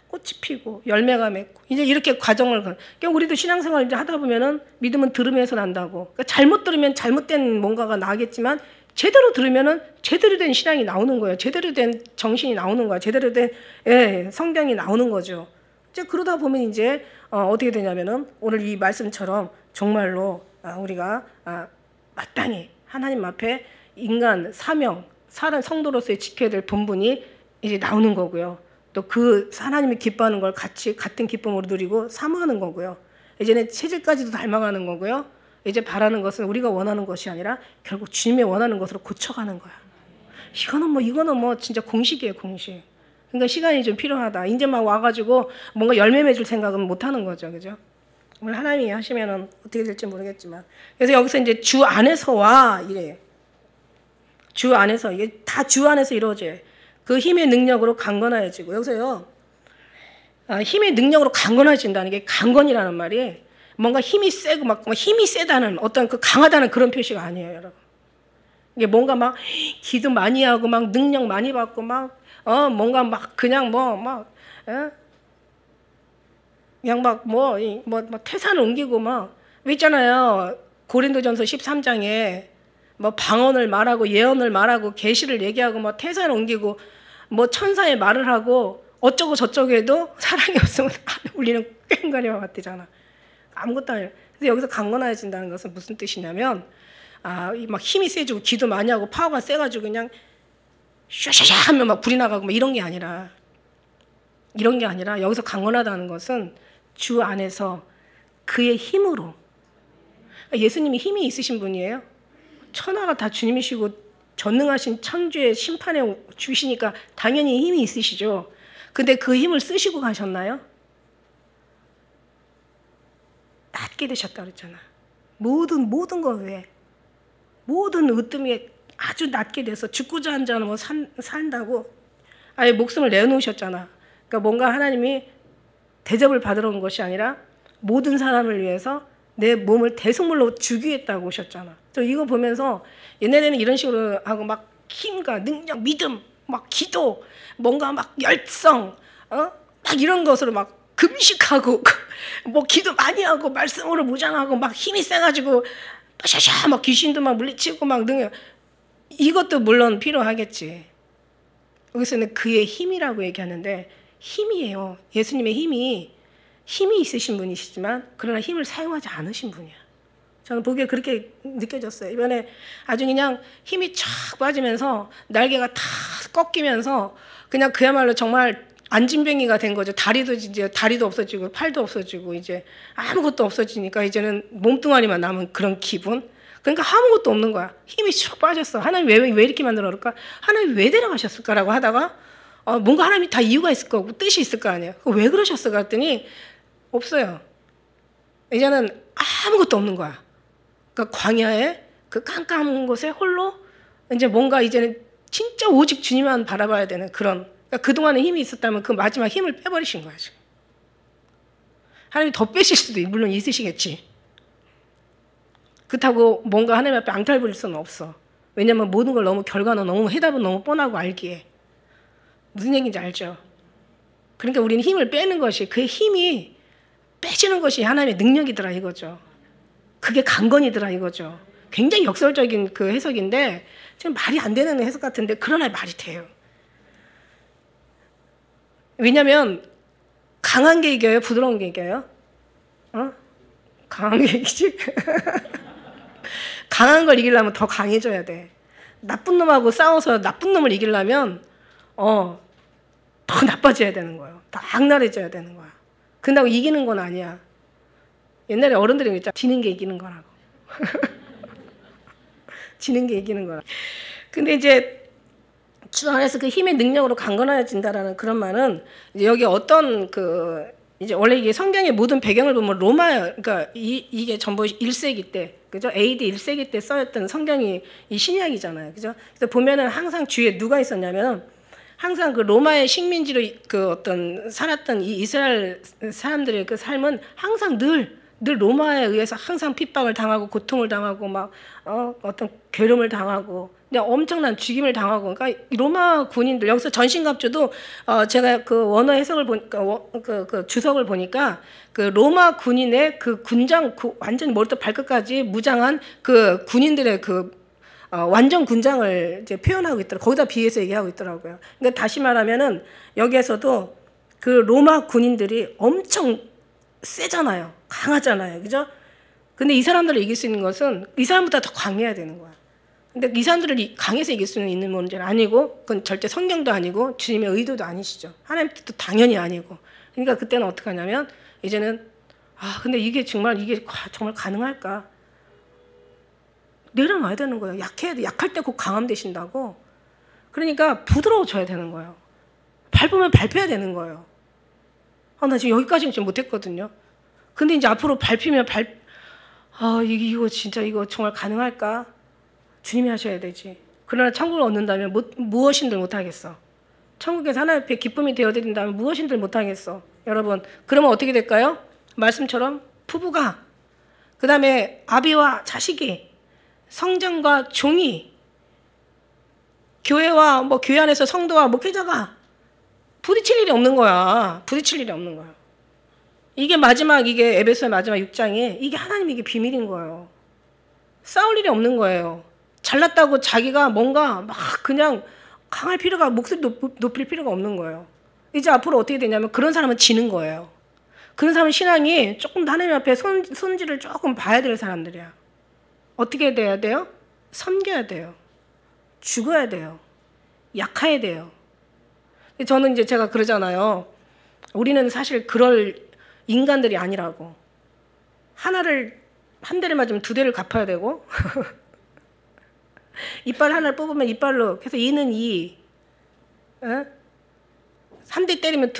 꽃이 피고 열매가 맺고, 이제 이렇게 과정을. 그러니까 우리도 신앙생활 이제 하다 보면은 믿음은 들으면서 난다고. 그러니까 잘못 들으면 잘못된 뭔가가 나겠지만, 제대로 들으면은 제대로 된 신앙이 나오는 거예요. 제대로 된 정신이 나오는 거야. 제대로 된 성경이 나오는 거죠. 이제 그러다 보면 이제 어떻게 되냐면은 오늘 이 말씀처럼 정말로 우리가 마땅히 하나님 앞에 인간 사명, 성도로서의 지켜야 될 본분이 이제 나오는 거고요. 또 그 하나님이 기뻐하는 걸 같은 기쁨으로 누리고 사모하는 거고요. 이제는 체질까지도 닮아가는 거고요. 이제 바라는 것은 우리가 원하는 것이 아니라 결국 주님이 원하는 것으로 고쳐가는 거야. 이거는 뭐 진짜 공식이에요, 공식. 그러니까 시간이 좀 필요하다. 이제 막 와가지고 뭔가 열매 맺을 생각은 못 하는 거죠, 그죠? 오늘 하나님이 하시면은 어떻게 될지 모르겠지만. 그래서 여기서 이제 주 안에서와 이래. 주 안에서, 이게 다 주 안에서 이루어져요. 그 힘의 능력으로 강건해지고, 여기서요, 힘의 능력으로 강건해진다는 게, 강건이라는 말이 뭔가 힘이 세고 막 힘이 세다는 어떤 그 강하다는 그런 표시가 아니에요, 여러분. 이게 뭔가 막 기도 많이 하고 막 능력 많이 받고 막 뭔가 막 그냥 그냥 막 태산을 옮기고 막 있잖아요. 고린도전서 13장에 뭐 방언을 말하고 예언을 말하고 계시를 얘기하고 뭐 태산을 옮기고 뭐 천사의 말을 하고 어쩌고 저쩌고 해도 사랑이 없으면 안 울리는 꽹과리와 같대잖아. 아무것도 아니에요. 그래서 여기서 강건해진다는 것은 무슨 뜻이냐면, 막 힘이 세지고 기도 많이 하고 파워가 세가지고 그냥 샤샤샤 하면 막 불이 나가고 막 이런 게 아니라 여기서 강건하다는 것은 주 안에서 그의 힘으로. 예수님이 힘이 있으신 분이에요. 천하가 다 주님이시고 전능하신 천주의 심판에 주시니까 당연히 힘이 있으시죠. 근데 그 힘을 쓰시고 가셨나요? 낮게 되셨다 그랬잖아. 모든 것 외에 모든 으뜸이 아주 낮게 돼서 죽고자 한 자는 뭐 산다고 아예 목숨을 내놓으셨잖아. 그러니까 뭔가 하나님이 대접을 받으러 온 것이 아니라 모든 사람을 위해서 내 몸을 대속물로 주기 위했다고 오셨잖아. 저 이거 보면서 옛날에는 이런 식으로 하고 막 힘과 능력, 믿음, 막 기도, 뭔가 막 열성, 막 이런 것으로 막 금식하고 뭐 기도 많이 하고 말씀으로 무장하고 막 힘이 세가지고 샤샤 막 귀신도 막 물리치고 막 능력, 이것도 물론 필요하겠지. 여기서는 그의 힘이라고 얘기하는데 힘이에요. 예수님의 힘이 있으신 분이시지만 그러나 힘을 사용하지 않으신 분이야. 저는 보기에 그렇게 느껴졌어요. 이번에 아주 그냥 힘이 쫙 빠지면서 날개가 다 꺾이면서 그냥 그야말로 정말 안진뱅이가 된 거죠. 다리도 없어지고 팔도 없어지고 이제 아무것도 없어지니까 이제는 몸뚱아리만 남은 그런 기분. 그러니까 아무것도 없는 거야. 힘이 쭉 빠졌어. 하나님 왜 이렇게 만들어 놓을까? 하나님 왜 데려가셨을까라고 하다가 뭔가 하나님이 다 이유가 있을 거고 뜻이 있을 거 아니에요. 왜 그러셨을까 했더니 없어요. 이제는 아무것도 없는 거야. 그러니까 광야에 그 깜깜한 곳에 홀로 이제 뭔가 이제는 진짜 오직 주님만 바라봐야 되는 그런, 그러니까 그동안에 힘이 있었다면 그 마지막 힘을 빼버리신 거야 지금. 하나님이 더 빼실 수도 물론 있으시겠지. 그렇다고 뭔가 하나님 앞에 앙탈 부릴 수는 없어. 왜냐면 모든 걸 너무 결과는 너무 해답은 너무 뻔하고 알기에. 무슨 얘기인지 알죠? 그러니까 우리는 힘을 빼는 것이, 그 힘이 빼지는 것이 하나님의 능력이더라 이거죠. 그게 강건이더라 이거죠. 굉장히 역설적인 그 해석인데 지금 말이 안 되는 해석 같은데 그러나 말이 돼요. 왜냐면 강한 게 이겨요? 부드러운 게 이겨요? 강한 게 이기지? 강한 걸 이기려면 더 강해져야 돼. 나쁜 놈하고 싸워서 나쁜 놈을 이기려면 더 나빠져야 되는 거예요. 더 악랄해져야 되는 거야. 근다고 이기는 건 아니야. 옛날에 어른들이 그랬잖아. 지는 게 이기는 거라고. 지는 게 이기는 거라. 근데 이제 주 안에서 그 힘의 능력으로 강건해진다라는 그런 말은 이제 여기 어떤 그 이제 원래 이게 성경의 모든 배경을 보면 로마, 그러니까 이게 전부 1세기 때, 그죠? AD 1세기 때 써였던 성경이 이 신약이잖아요. 그죠? 그래서 보면은 항상 주위에 누가 있었냐면 항상 그 로마의 식민지로 그 어떤 살았던 이 이스라엘 사람들의 그 삶은 항상 늘 로마에 의해서 항상 핍박을 당하고 고통을 당하고 막 어떤 괴롭힘을 당하고 그냥 엄청난 죽임을 당하고, 그러니까 로마 군인들 여기서 전신갑주도 제가 그 원어 해석을 보니까 그 주석을 보니까 그 로마 군인의 그 군장 완전 머리부터 발끝까지 무장한 그 군인들의 그 완전 군장을 이제 표현하고 있더라고요. 거기다 비해서 얘기하고 있더라고요. 그러니까 다시 말하면은 여기에서도 그 로마 군인들이 엄청 세잖아요. 강하잖아요. 그죠? 근데 이 사람들을 이길 수 있는 것은 이 사람보다 더 강해야 되는 거야. 근데 이 사람들을 강해서 이길 수 있는 문제는 아니고, 그건 절대 성경도 아니고 주님의 의도도 아니시죠. 하나님 뜻도 당연히 아니고. 그러니까 그때는 어떻게 하냐면 이제는 근데 이게 정말 가능할까? 내려놔야 되는 거예요. 약해야 돼. 약할 때 곧 강함 되신다고. 그러니까 부드러워져야 되는 거예요. 밟으면 밟혀야 되는 거예요. 나 지금 여기까지는 지금 못했거든요. 근데 이제 앞으로 밟히면 이거 진짜 이거 정말 가능할까? 주님이 하셔야 되지. 그러나 천국을 얻는다면 무엇인들 못하겠어. 천국에서 하나님 앞에 기쁨이 되어드린다면 무엇인들 못하겠어. 여러분, 그러면 어떻게 될까요? 말씀처럼 부부가, 그 다음에 아비와 자식이, 성전과 종이, 교회와 교회 안에서 성도와 목회자가 부딪힐 일이 없는 거야. 부딪힐 일이 없는 거야. 이게 에베소의 마지막 6장에 이게 하나님 이게 비밀인 거예요. 싸울 일이 없는 거예요. 잘났다고 자기가 뭔가 막 그냥 강할 필요가, 목소리 높일 필요가 없는 거예요. 이제 앞으로 어떻게 되냐면 그런 사람은 지는 거예요. 그런 사람은 신앙이 조금 더 하나님 앞에 손질을 조금 봐야 될 사람들이야. 어떻게 돼야 돼요? 섬겨야 돼요. 죽어야 돼요. 약해야 돼요. 저는 이제 제가 그러잖아요. 우리는 사실 그럴 인간들이 아니라고. 한 대를 맞으면 두 대를 갚아야 되고 이빨 하나를 뽑으면 이빨로 해서 이는 이, 한 대 때리면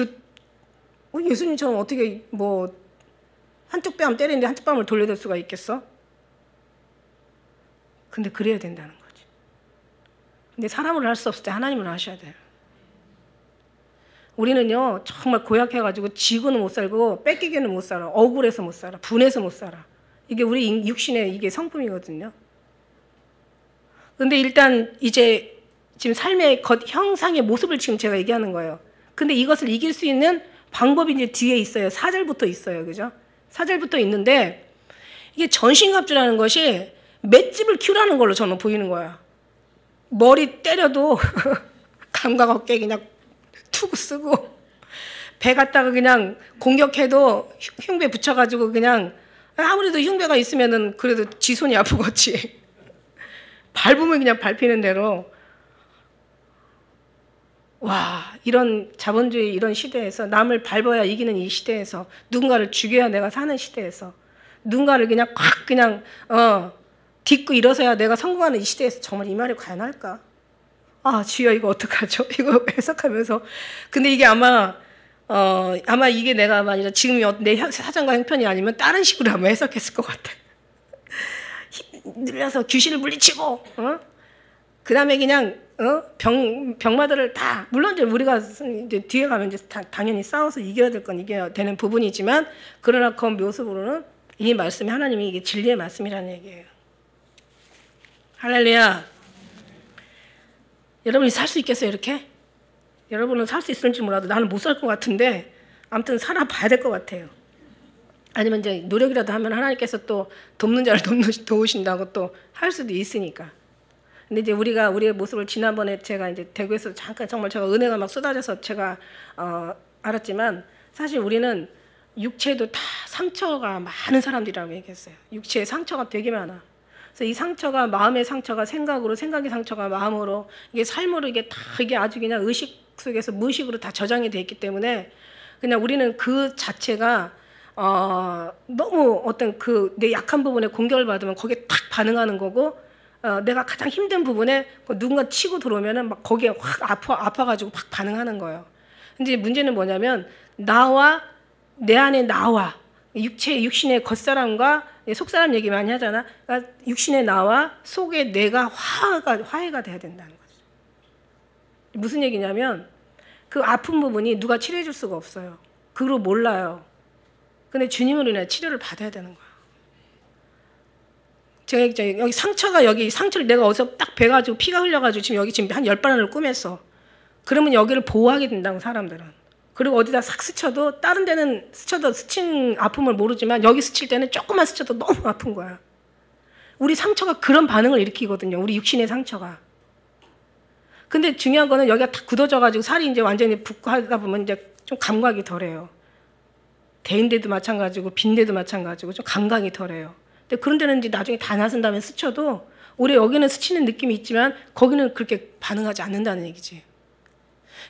예수님처럼 어떻게 한쪽 뺨 때리는데 한쪽 뺨을 돌려댈 수가 있겠어? 근데 그래야 된다는 거지. 근데 사람으로 할 수 없을 때 하나님으로 하셔야 돼요. 우리는요 정말 고약해가지고 지고는 못 살고 뺏기게는 못 살아. 억울해서 못 살아. 분해서 못 살아. 이게 우리 육신의 이게 성품이거든요. 근데 일단 이제 지금 삶의 형상의 모습을 지금 제가 얘기하는 거예요. 근데 이것을 이길 수 있는 방법이 이제 뒤에 있어요. 4절부터 있어요. 그죠? 4절부터 있는데 이게 전신갑주라는 것이 맷집을 키우라는 걸로 저는 보이는 거야. 머리 때려도 감각 없게 그냥 투구 쓰고 배 갖다가 그냥 공격해도 흉배 붙여가지고 그냥 아무래도 흉배가 있으면은 그래도 지 손이 아프겠지. 밟으면 그냥 밟히는 대로. 와, 이런 자본주의 이런 시대에서 남을 밟아야 이기는 이 시대에서 누군가를 죽여야 내가 사는 시대에서 누군가를 그냥 콱 그냥 딛고 일어서야 내가 성공하는 이 시대에서 정말 이 말이 과연 할까? 아, 주여 이거 어떡하죠? 이거 해석하면서. 근데 이게 아마 이게 내가 만약에 지금 내 사정과 형편이 아니면 다른 식으로 아마 해석했을 것 같아. 늘려서 귀신을 물리치고, 그 다음에 그냥, 병마들을 다, 물론 이제 우리가 이제 뒤에 가면 이제 당연히 싸워서 이겨야 될 건 이겨야 되는 부분이지만, 그러나 그 모습으로는 이 말씀이 하나님이 이게 진리의 말씀이라는 얘기예요. 할렐루야. 여러분이 살 수 있겠어요, 이렇게? 여러분은 살 수 있을지 몰라도 나는 못 살 것 같은데, 아무튼 살아봐야 될 것 같아요. 아니면 이제 노력이라도 하면 하나님께서 또 돕는 자를 도우신다고 또 할 수도 있으니까. 근데 이제 우리가 우리의 모습을 지난번에 제가 이제 대구에서 잠깐 정말 제가 은혜가 막 쏟아져서 제가 알았지만 사실 우리는 육체도 다 상처가 많은 사람들이라고 얘기했어요. 육체에 상처가 되게 많아. 그래서 이 상처가 마음의 상처가 생각으로, 생각의 상처가 마음으로, 이게 삶으로 이게 다 이게 아주 그냥 의식 속에서 무의식으로 다 저장이 돼 있기 때문에 그냥 우리는 그 자체가 너무 어떤 그 내 약한 부분에 공격을 받으면 거기에 탁 반응하는 거고, 내가 가장 힘든 부분에 누군가 치고 들어오면은 막 거기에 확 아파가지고 확 반응하는 거예요. 근데 문제는 뭐냐면 나와 내 안에 나와 육신의 겉사람과 속사람 얘기 많이 하잖아. 그러니까 육신의 나와 속의 내가 화해가 돼야 된다는 거죠. 무슨 얘기냐면 그 아픈 부분이 누가 치료해 줄 수가 없어요. 그걸 몰라요. 근데 주님으로 인해 치료를 받아야 되는 거야. 제가 여기 상처를 내가 어디서 딱 베가지고 피가 흘려가지고 지금 한 10바늘을 꿰맸어. 그러면 여기를 보호하게 된다고 사람들은. 그리고 어디다 싹 스쳐도 다른 데는 스쳐도 스친 아픔을 모르지만 여기 스칠 때는 조금만 스쳐도 너무 아픈 거야. 우리 상처가 그런 반응을 일으키거든요. 우리 육신의 상처가. 근데 중요한 거는 여기가 다 굳어져가지고 살이 이제 완전히 붓고 하다 보면 이제 좀 감각이 덜해요. 대인데도 마찬가지고 빈데도 마찬가지고 좀 감각이 덜해요. 근데 그런 데는 이제 나중에 다 나선 다음에 스쳐도 우리 여기는 스치는 느낌이 있지만 거기는 그렇게 반응하지 않는다는 얘기지.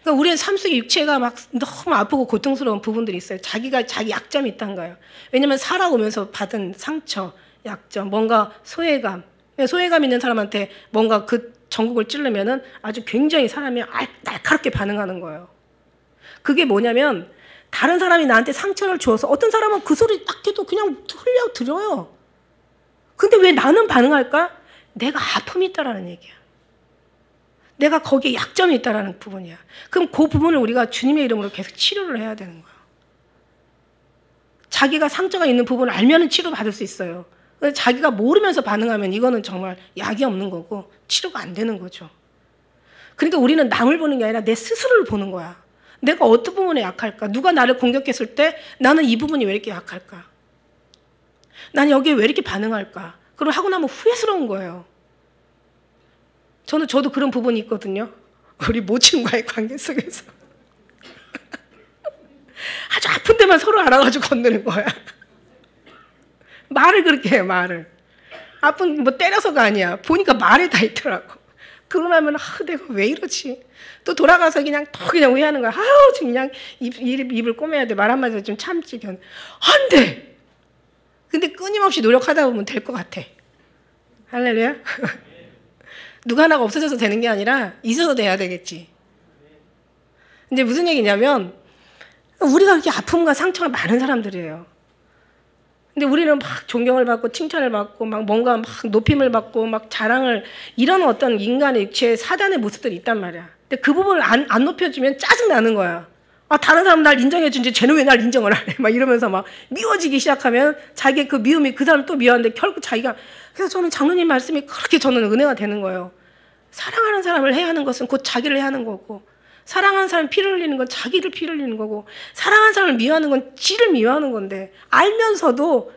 그러니까 우리는 삶 속에 육체가 막 너무 아프고 고통스러운 부분들이 있어요. 자기 약점이 있다는 거예요. 왜냐면 살아오면서 받은 상처, 약점, 뭔가 소외감 있는 사람한테 뭔가 그 전국을 찌르면은 아주 굉장히 사람이 날카롭게 반응하는 거예요. 그게 뭐냐면 다른 사람이 나한테 상처를 주어서 어떤 사람은 그 소리 딱 해도 그냥 들어요. 근데 왜 나는 반응할까? 내가 아픔이 있다라는 얘기야. 내가 거기에 약점이 있다라는 부분이야. 그럼 그 부분을 우리가 주님의 이름으로 계속 치료를 해야 되는 거야. 자기가 상처가 있는 부분을 알면은 치료받을 수 있어요. 근데 자기가 모르면서 반응하면 이거는 정말 약이 없는 거고 치료가 안 되는 거죠. 그러니까 우리는 남을 보는 게 아니라 내 스스로를 보는 거야. 내가 어떤 부분에 약할까? 누가 나를 공격했을 때 나는 이 부분이 왜 이렇게 약할까? 나는 여기에 왜 이렇게 반응할까? 그리고 하고 나면 후회스러운 거예요. 저도 그런 부분이 있거든요. 우리 모친과의 관계 속에서. 아주 아픈 데만 서로 알아가지고 건드는 거야. 말을 그렇게 해, 말을. 아픈, 때려서가 아니야. 보니까 말에 다 있더라고. 그러고 나면, 내가 왜 이러지? 또 돌아가서 그냥 후회하는 거야. 지금 그냥 입을 꼬매야 돼. 말 한마디도 좀 참지. 안 돼! 근데 끊임없이 노력하다 보면 될 것 같아. 할렐루야? 누가 하나가 없어져서 되는 게 아니라 있어서 돼야 되겠지. 근데 무슨 얘기냐면 우리가 그렇게 아픔과 상처가 많은 사람들이에요. 근데 우리는 막 존경을 받고 칭찬을 받고 막 뭔가 막 높임을 받고 막 자랑을 이런 어떤 인간의 육체의 사단의 모습들이 있단 말이야. 근데 그 부분을 안 높여주면 짜증나는 거야. 다른 사람 날 인정해 준지 쟤는 왜 날 인정을 안 해? 막 이러면서 막 미워지기 시작하면 자기 그 미움이 그 사람을 또 미워하는데 결국 자기가. 그래서 저는 장로님 말씀이 그렇게 저는 은혜가 되는 거예요. 사랑하는 사람을 해야 하는 것은 곧 자기를 해야 하는 거고, 사랑하는 사람 피를 흘리는 건 자기를 피를 흘리는 거고, 사랑하는 사람을 미워하는 건 지를 미워하는 건데, 알면서도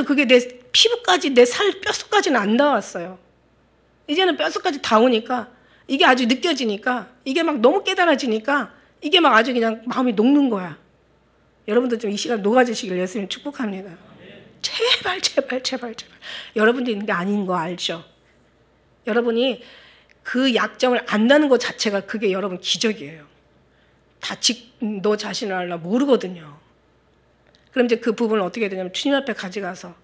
그게 내 피부까지 내 살 뼛속까지는 안 닿았어요. 이제는 뼛속까지 닿으니까 이게 아주 느껴지니까 이게 막 너무 깨달아지니까 이게 막 아주 그냥 마음이 녹는 거야. 여러분도 좀 이 시간 녹아지시길 예수님 축복합니다. 제발 제발 제발 제발. 여러분도 있는 게 아닌 거 알죠? 여러분이 그 약점을 안다는 것 자체가 그게 여러분 기적이에요. 너 자신을 알라 모르거든요. 그럼 이제 그 부분을 어떻게 해야 되냐면 주님 앞에 가져가서,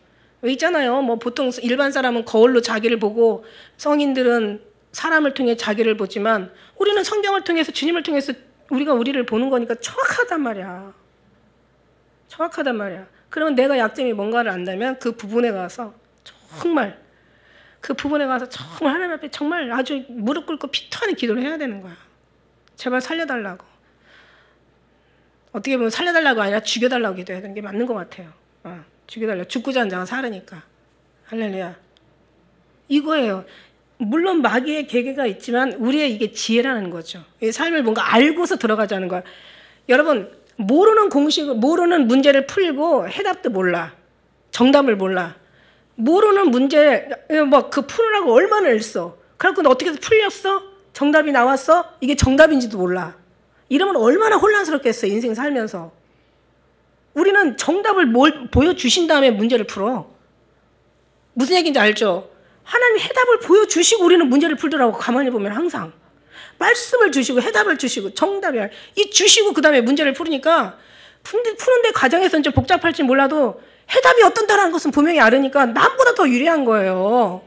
왜 있잖아요. 뭐 보통 일반 사람은 거울로 자기를 보고 성인들은 사람을 통해 자기를 보지만 우리는 성경을 통해서 주님을 통해서 우리가 우리를 보는 거니까 정확하단 말이야. 정확하단 말이야. 그러면 내가 약점이 뭔가를 안다면 그 부분에 가서 정말 하나님 앞에 정말 아주 무릎 꿇고 피토하는 기도를 해야 되는 거야. 제발 살려달라고. 어떻게 보면 살려달라고 아니라 죽여달라고 기도해야 되는 게 맞는 것 같아요. 죽여달라고. 죽고자 하는 자가 살으니까. 할렐루야. 이거예요. 물론 마귀의 계계가 있지만 우리의 이게 지혜라는 거죠. 이 삶을 뭔가 알고서 들어가자는 거야. 여러분, 모르는 문제를 풀고 해답도 몰라. 정답을 몰라. 모르는 문제, 그 풀으라고 얼마나 했어. 그래갖고 어떻게 해서 풀렸어? 정답이 나왔어? 이게 정답인지도 몰라. 이러면 얼마나 혼란스럽겠어, 인생 살면서. 우리는 정답을 보여주신 다음에 문제를 풀어. 무슨 얘기인지 알죠? 하나님이 해답을 보여주시고 우리는 문제를 풀더라고. 가만히 보면 항상. 말씀을 주시고 해답을 주시고 정답이야. 이 주시고 그 다음에 문제를 풀으니까 푸는데 과정에서 이제 복잡할지 몰라도 해답이 어떤다라는 것은 분명히 알으니까 남보다 더 유리한 거예요.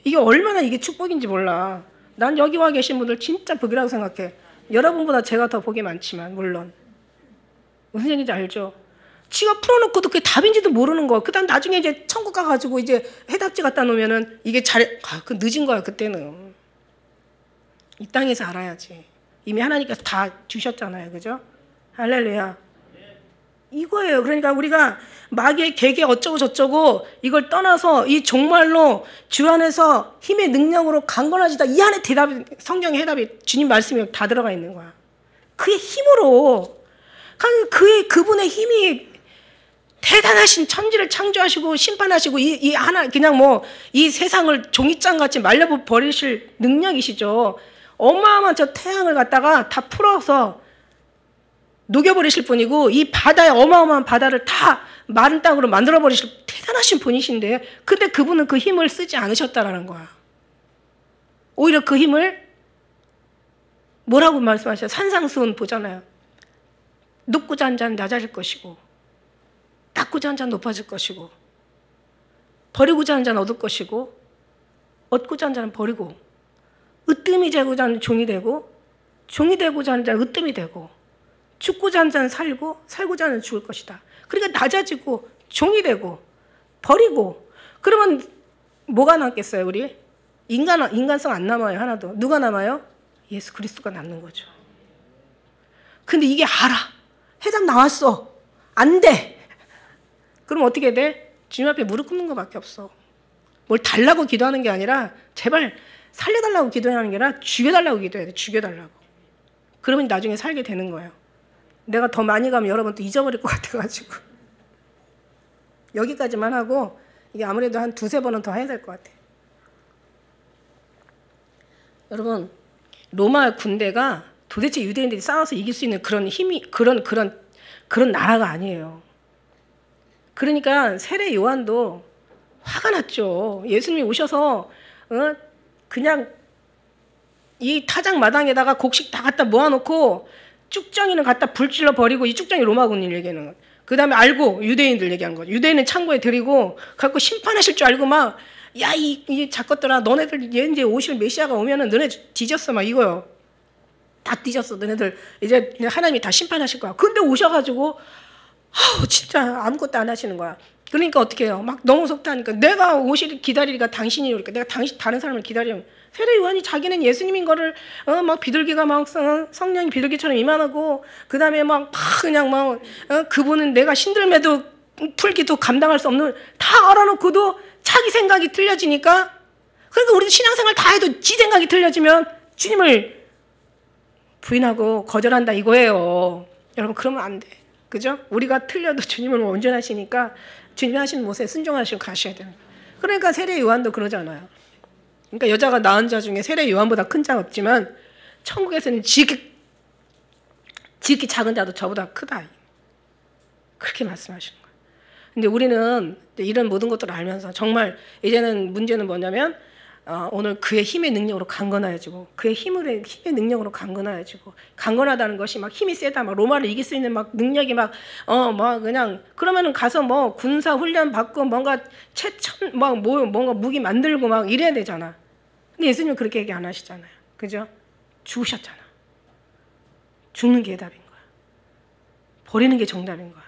이게 얼마나 이게 축복인지 몰라. 난 여기 와 계신 분들 진짜 복이라고 생각해. 여러분보다 제가 더 복이 많지만 물론. 무슨 얘기인지 알죠? 지가 풀어놓고도 그게 답인지도 모르는 거. 그 다음 나중에 이제 천국 가가지고 이제 해답지 갖다 놓으면은 이게 그 늦은 거야, 그때는. 이 땅에서 알아야지. 이미 하나님께서 다 주셨잖아요. 그죠? 할렐루야. 이거예요. 그러니까 우리가 마귀의 계계 어쩌고 저쩌고 이걸 떠나서 이 정말로 주 안에서 힘의 능력으로 강건해지다. 이 안에 대답이, 성경의 해답이 주님 말씀이 다 들어가 있는 거야. 그의 힘으로. 그분의 힘이 대단하신 천지를 창조하시고 심판하시고 이 하나 그냥 이 세상을 종이장 같이 말려버리실 능력이시죠. 어마어마한 저 태양을 갖다가 다 풀어서 녹여버리실 분이고 이 바다에 어마어마한 바다를 다 마른 땅으로 만들어버리실 대단하신 분이신데, 근데 그분은 그 힘을 쓰지 않으셨다라는 거야. 오히려 그 힘을 뭐라고 말씀하셔요? 산상수훈 보잖아요. 높고자 한 자는 낮아질 것이고 낮고자 한 자는 높아질 것이고 버리고자 하는 자는 얻을 것이고 얻고자 하는 자는 버리고 으뜸이 되고자 하는 종이 되고 종이 되고자 하는 자는 으뜸이 되고 죽고자 하는 자는 살고 살고자 하는 자는 죽을 것이다. 그러니까 낮아지고 종이 되고 버리고 그러면 뭐가 남겠어요? 우리 인간성 안 남아요. 하나도. 누가 남아요? 예수 그리스도가 남는 거죠. 근데 이게 알아. 해답 나왔어. 안 돼. 그럼 어떻게 돼? 주님 앞에 무릎 꿇는 것밖에 없어. 뭘 달라고 기도하는 게 아니라 제발 살려달라고 기도하는 게 아니라 죽여달라고 기도해야 돼. 죽여달라고. 그러면 나중에 살게 되는 거예요. 내가 더 많이 가면 여러분 또 잊어버릴 것 같아가지고 여기까지만 하고 이게 아무래도 한 2-3번은 더 해야 될 것 같아요. 여러분, 로마 군대가 도대체 유대인들이 싸워서 이길 수 있는 그런 힘이 그런 나라가 아니에요. 그러니까 세례 요한도 화가 났죠. 예수님이 오셔서 그냥 이 타작 마당에다가 곡식 다 갖다 모아놓고 쭉정이는 갖다 불질러 버리고, 이 쭉정이 로마군인 얘기하는 거. 그 다음에 알고 유대인들 얘기한 거죠. 유대인은 창고에 들이고 갖고 심판하실 줄 알고 막 야 이 작것들아 너네들 이제 오실 메시아가 오면은 너네 뒤졌어 막 이거요. 다 뒤졌어. 너네들 이제 하나님이 다 심판하실 거야. 근데 오셔가지고 진짜 아무것도 안 하시는 거야. 그러니까 어떻게 해요? 막 너무 속다니까. 내가 오실 기다리니까 당신이 오니까 내가 다른 사람을 기다리면 세례 요한이 자기는 예수님인 거를 막 비둘기가 막 성령이 비둘기처럼 임하고 그다음에 막 그냥 막 그분은 내가 신들매도 풀기도 감당할 수 없는 다 알아놓고도 자기 생각이 틀려지니까 그러니까 우리도 신앙생활 다 해도 지 생각이 틀려지면 주님을 부인하고 거절한다 이거예요. 여러분 그러면 안 돼. 그죠? 우리가 틀려도 주님은 온전하시니까 주님이 하시는 모습에 순종하시고 가셔야 돼요. 그러니까 세례 요한도 그러잖아요. 그러니까 여자가 낳은 자 중에 세례 요한보다 큰 자 없지만 천국에서는 지극히 작은 자도 저보다 크다. 그렇게 말씀하시는 거예요. 근데 우리는 이런 모든 것들을 알면서 정말 이제는 문제는 뭐냐면 오늘 그의 힘의 능력으로 강건하여지고 그의 힘의 능력으로 강건하여지고 강건하다는 것이 막 힘이 세다 막 로마를 이길 수 있는 막 능력이 막 그냥 그러면은 가서 뭐 군사 훈련 받고 뭔가 최천 막 뭔가 무기 만들고 막 이래야 되잖아. 근데 예수님은 그렇게 얘기 안 하시잖아요. 그죠? 죽으셨잖아. 죽는 게 해답인 거야. 버리는 게 정답인 거야.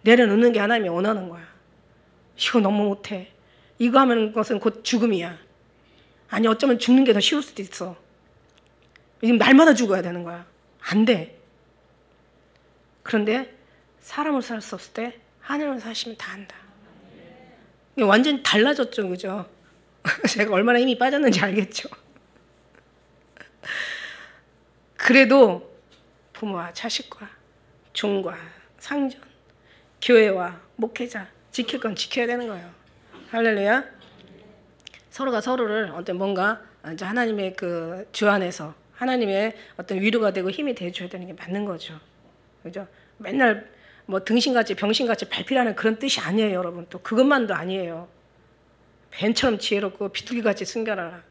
내려놓는 게 하나님이 원하는 거야. 이거 너무 못해. 이거 하면 것은 곧 죽음이야. 아니 어쩌면 죽는 게 더 쉬울 수도 있어. 지금 날마다 죽어야 되는 거야. 안 돼. 그런데 사람으로 살 수 없을 때 하나님으로 사시면 다 한다. 이게 완전히 달라졌죠. 그죠? 제가 얼마나 힘이 빠졌는지 알겠죠. 그래도 부모와 자식과 종과 상전, 교회와 목회자 지킬 건 지켜야 되는 거예요. 할렐루야. 서로가 서로를 어떤 뭔가 이제 하나님의 그 주 안에서 하나님의 어떤 위로가 되고 힘이 되어줘야 되는 게 맞는 거죠. 그죠? 맨날 뭐 등신같이 병신같이 발필하는 그런 뜻이 아니에요, 여러분. 또 그것만도 아니에요. 뱀처럼 지혜롭고 비둘기같이 순결하라.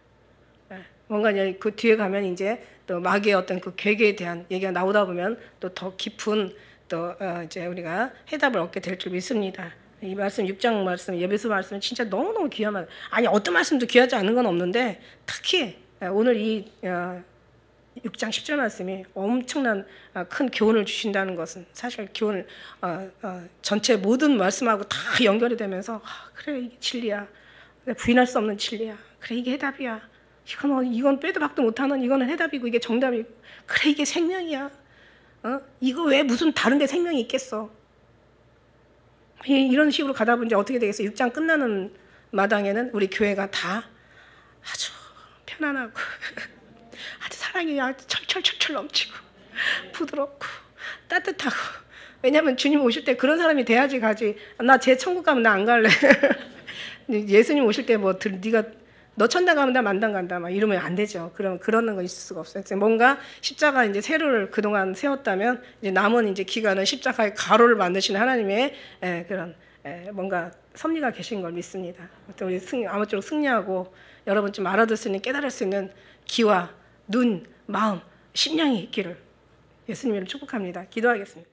뭔가 이제 그 뒤에 가면 이제 또 마귀의 어떤 그 괴계에 대한 얘기가 나오다 보면 또 더 깊은 또 이제 우리가 해답을 얻게 될 줄 믿습니다. 이 말씀 6장 말씀 예배서 말씀은 진짜 너무너무 귀한 말. 아니 어떤 말씀도 귀하지 않은 건 없는데 특히 오늘 이 6장 10절 말씀이 엄청난 큰 교훈을 주신다는 것은 사실 교훈을 전체 모든 말씀하고 다 연결이 되면서 그래 이게 진리야. 부인할 수 없는 진리야. 그래 이게 해답이야. 이건 빼도 박도 못하는 이거는 해답이고 이게 정답이고 그래 이게 생명이야. 이거 왜 무슨 다른 데 생명이 있겠어. 이런 식으로 가다 보니 어떻게 되겠어. 6장 끝나는 마당에는 우리 교회가 다 아주 편안하고 아주 사랑이 아주 철철철철 넘치고 부드럽고 따뜻하고. 왜냐하면 주님 오실 때 그런 사람이 돼야지 가지. 나 제 천국 가면 나 안 갈래. 예수님 오실 때 뭐 네가 너 천당 가면 나 만당 간다 막 이러면 안 되죠. 그러는 거 있을 수가 없어요. 뭔가 십자가 이제 세로를 그동안 세웠다면 이제 남은 이제 기간은 십자가의 가로를 만드시는 하나님의 그런 뭔가 섭리가 계신 걸 믿습니다. 우리 아무쪼록 승리하고 여러분 좀 알아들 수 있는 깨달을 수 있는 귀와 눈, 마음, 심령이 있기를 예수님을 축복합니다. 기도하겠습니다.